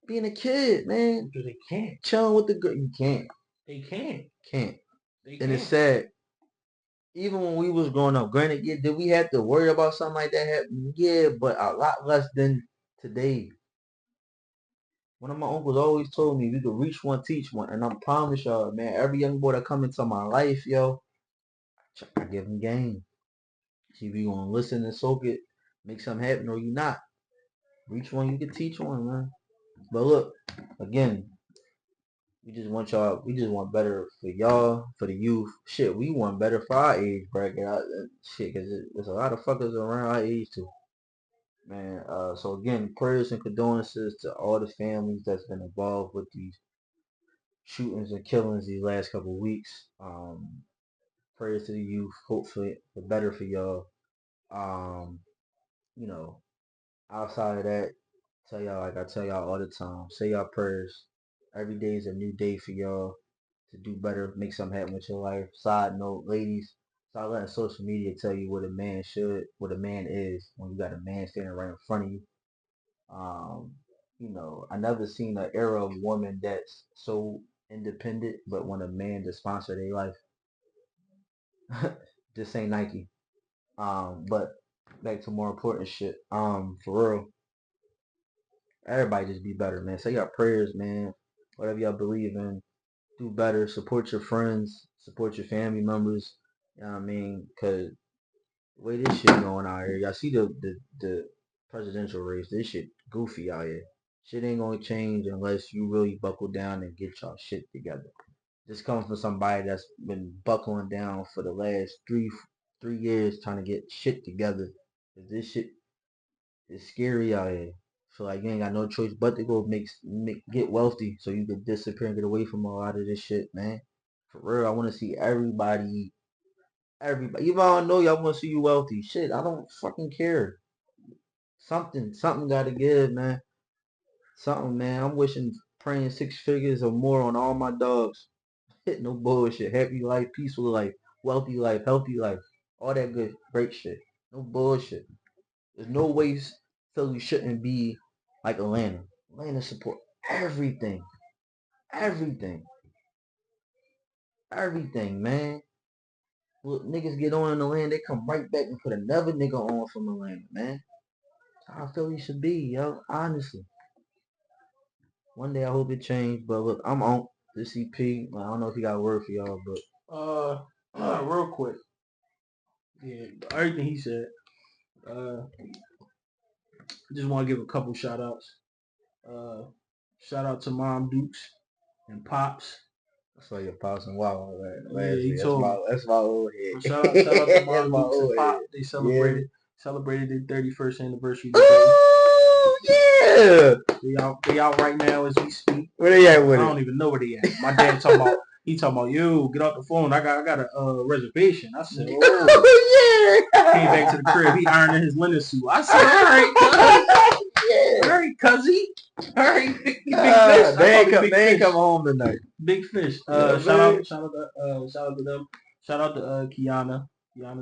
being a kid, man. Because they can't. Chilling with the girl. You can't. They can't. Can't. And it's sad. Even when we was growing up, granted, yeah, did we have to worry about something like that happening? Yeah, but a lot less than today. One of my uncles always told me we could reach one, teach one, and I promise y'all, man, every young boy that come into my life, yo, I give him game. See if you gonna listen and soak it, make something happen, or you not. Reach one, you can teach one, man. But look, again, we just want y'all. We just want better for y'all, for the youth. Shit, we want better for our age bracket. Shit, cause there's a lot of fuckers around our age too, man. So again, prayers and condolences to all the families that's been involved with these shootings and killings these last couple of weeks. Prayers to the youth. Hopefully, for better for y'all. Um, you know, outside of that, tell y'all like I tell y'all all the time. Say y'all prayers. Every day is a new day for y'all to do better, make something happen with your life. Side note, ladies, start letting social media tell you what a man should, what a man is when you got a man standing right in front of you. Um, I never seen an era of woman that's so independent, but when a man to sponsor their life, this ain't Nike. But back to more important shit. For real, everybody just be better, man. Say your prayers, man. Whatever y'all believe in, do better. Support your friends. Support your family members. You know what I mean? Cause the way this shit going out here, y'all see the presidential race. This shit goofy out here. Shit ain't gonna change unless you really buckle down and get y'all shit together. This comes from somebody that's been buckling down for the last three years trying to get shit together. This shit is scary out here. So like you ain't got no choice but to go get wealthy so you can disappear and get away from a lot of this shit, man. For real, I want to see everybody. Even though I don't know y'all want to see you wealthy. Shit, I don't fucking care. Something gotta give, man. Something, man. I'm wishing, praying 6 figures or more on all my dogs. No bullshit. Happy life, peaceful life, wealthy life, healthy life. All that good, great shit. No bullshit. There's no way Philly shouldn't be like Atlanta. Atlanta support everything. Everything. Everything, man. Look, niggas get on in the land, they come right back and put another nigga on from Atlanta, man. That's how Philly should be, yo. Honestly. One day I hope it change, but look, I'm on the CP. I don't know if he got a word for y'all, but Real quick. Yeah, everything he said. I just want to give a couple shout outs. Shout out to Mom Dukes and Pops. I saw your pops and wow Yeah, last he week. told me. That's my old But head. shout out to That's Mom my Dukes and old Pop. head. They Yeah. celebrated their 31st anniversary today. Oh yeah. They out right now as we speak. Where they at with I it? don't even know where they at. My dad talking about. He talking about, yo, get off the phone. I got a reservation. I said, oh yeah. Came back to the crib. He ironing his linen suit. I said, all right, Yeah. all right, cuzzy. All right, big fish. They ain't come home tonight. Big fish. Yeah, Shout out to them. Shout out to Kiana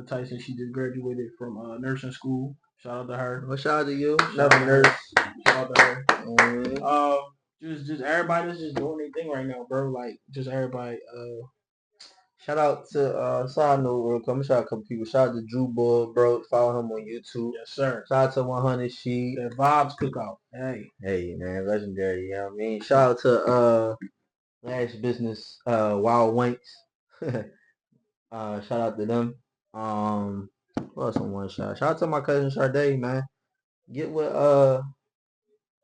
Tyson. She just graduated from nursing school. Shout out to her. Well, shout out to you. Shout out to her. Shout out to her. Mm-hmm. Just everybody that's just doing their thing right now, bro. Like just everybody. Shout out to side note real quick. I'm gonna shout out a couple people. Shout out to Drew Bull, bro. Follow him on YouTube. Yes, sir. Shout out to 100 Sheep. That Vibes Cookout. Hey man, legendary, you know what I mean? Shout out to Lash Business, Wild Wanks. Shout out to them. What else I want to shout? Shout out to my cousin Sade, man. Get with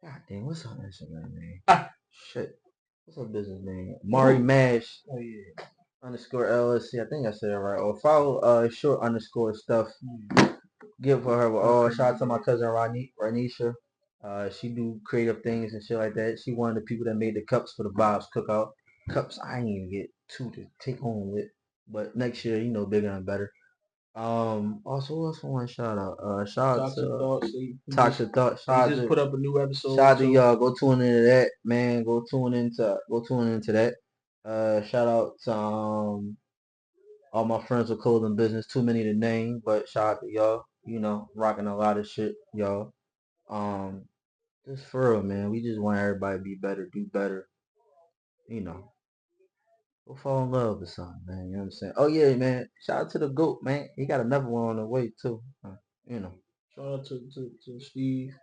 God damn, what's her Instagram name? Shit. What's her business name? Mari Mash. Oh yeah. Underscore LSC. I think I said it right. Or follow short underscore stuff. Give for her with all. Shout out to my cousin Ranisha. She do creative things and shit like that. She one of the people that made the cups for the Bob's Cookout. Cups I ain't even get two to take home with. But next year, bigger and better. Also who else I want to shout out? Shout out to Toxic Thoughts. They just put up a new episode. Shout out to y'all. Go tune into that, man. Go tune into that. Shout out to all my friends with clothing business. Too many to name, but shout out to y'all. Rocking a lot of shit, y'all. Just for real, man. We just want everybody to be better, do better. Go fall in love or something, man. You know what I'm saying? Oh yeah, man. Shout out to the GOAT, man. He got another one on the way too. Shout out to Steve.